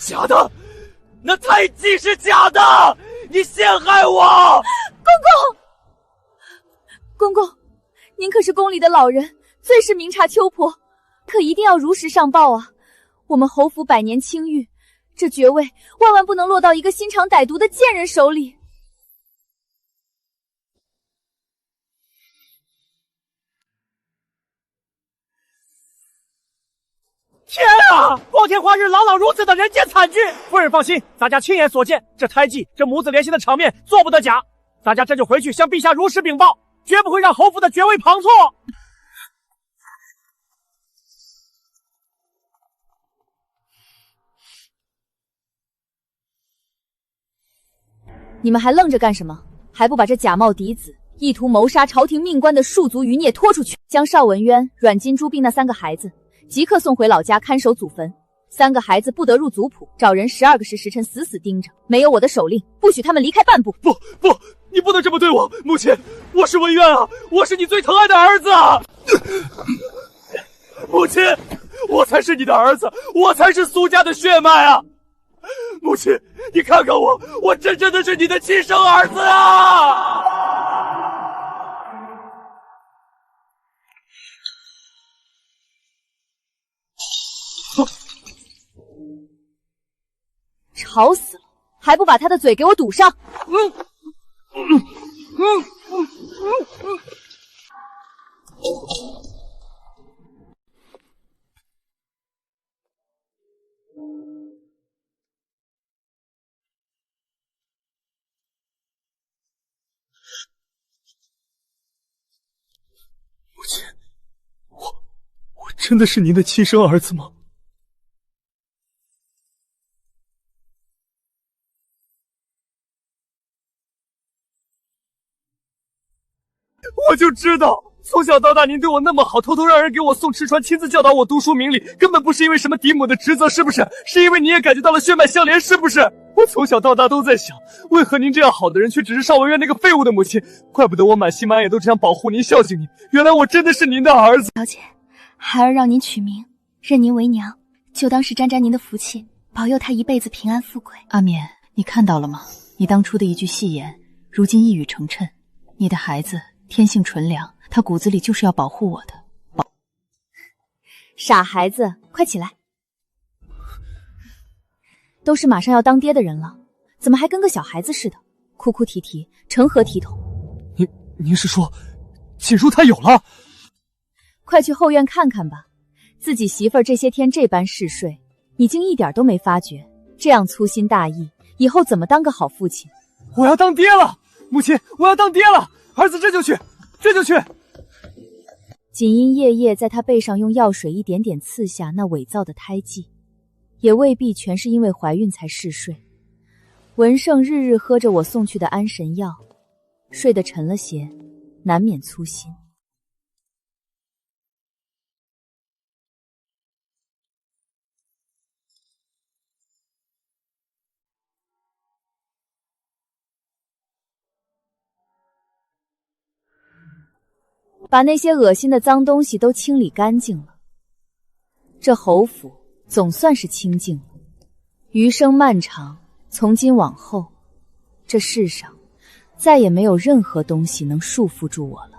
[SPEAKER 11] 假的，那胎记是假的！你陷害我！
[SPEAKER 3] 公公，您可是宫里的老人，最是明察秋婆，可一定要如实上报啊！我们侯府百年清誉，这爵位万万不能落到一个心肠歹毒的贱人手里。
[SPEAKER 13] 天啊！光天化日，朗朗如此的人间惨剧！夫人放心，咱家亲眼所见，这胎记，这母子连心的场面，做不得假。咱家这就回去向陛下如实禀报，绝不会让侯府的爵位旁错。
[SPEAKER 3] 你们还愣着干什么？还不把这假冒嫡子、意图谋杀朝廷命官的庶族余孽拖出去，将邵文渊、阮金珠并那3个孩子即刻送回老家看守祖坟，3个孩子不得入族谱，找人12个时辰死死盯着，没有我的手令，不许他们离开半步。
[SPEAKER 11] 不，你不能这么对我，母亲，我是文渊啊，我是你最疼爱的儿子啊！母亲，我才是你的儿子，我才是苏家的血脉啊！母亲，你看看我，我真的是你的亲生儿子啊！
[SPEAKER 3] 吵死了，还不把他的嘴给我堵上！
[SPEAKER 11] 母亲，我真的是您的亲生儿子吗？我就知道，从小到大您对我那么好，偷偷让人给我送吃穿，亲自教导我读书明理，根本不是因为什么嫡母的职责，是不是？是因为你也感觉到了血脉相连，是不是？
[SPEAKER 15] 我从小到大都在想，为何您这样好的人，却只是邵文渊那个废物的母亲？怪不得我满心满眼都只想保护您、孝敬您。原来我真的是您的儿子。
[SPEAKER 5] 小姐，孩儿让您取名，认您为娘，就当是沾沾您的福气，保佑他一辈子平安富贵。
[SPEAKER 8] 阿冕，你看到了吗？你当初的一句戏言，如今一语成谶。你的孩子天性纯良，他骨子里就是要保护我的。
[SPEAKER 3] 傻孩子，快起来！都是马上要当爹的人了，怎么还跟个小孩子似的，哭哭啼啼，成何体统？
[SPEAKER 15] 您是说，锦书她有了？
[SPEAKER 3] 快去后院看看吧，自己媳妇儿这些天这般嗜睡，你竟一点都没发觉，这样粗心大意，以后怎么当个好父亲？
[SPEAKER 15] 我要当爹了，母亲，我要当爹了，儿子这就去，这就去。
[SPEAKER 3] 锦衣夜夜在他背上用药水一点点刺下那伪造的胎记，也未必全是因为怀孕才嗜睡。文胜日日喝着我送去的安神药，睡得沉了些，难免粗心。把那些恶心的脏东西都清理干净了，这侯府总算是清净了。余生漫长，从今往后，这世上再也没有任何东西能束缚住我了。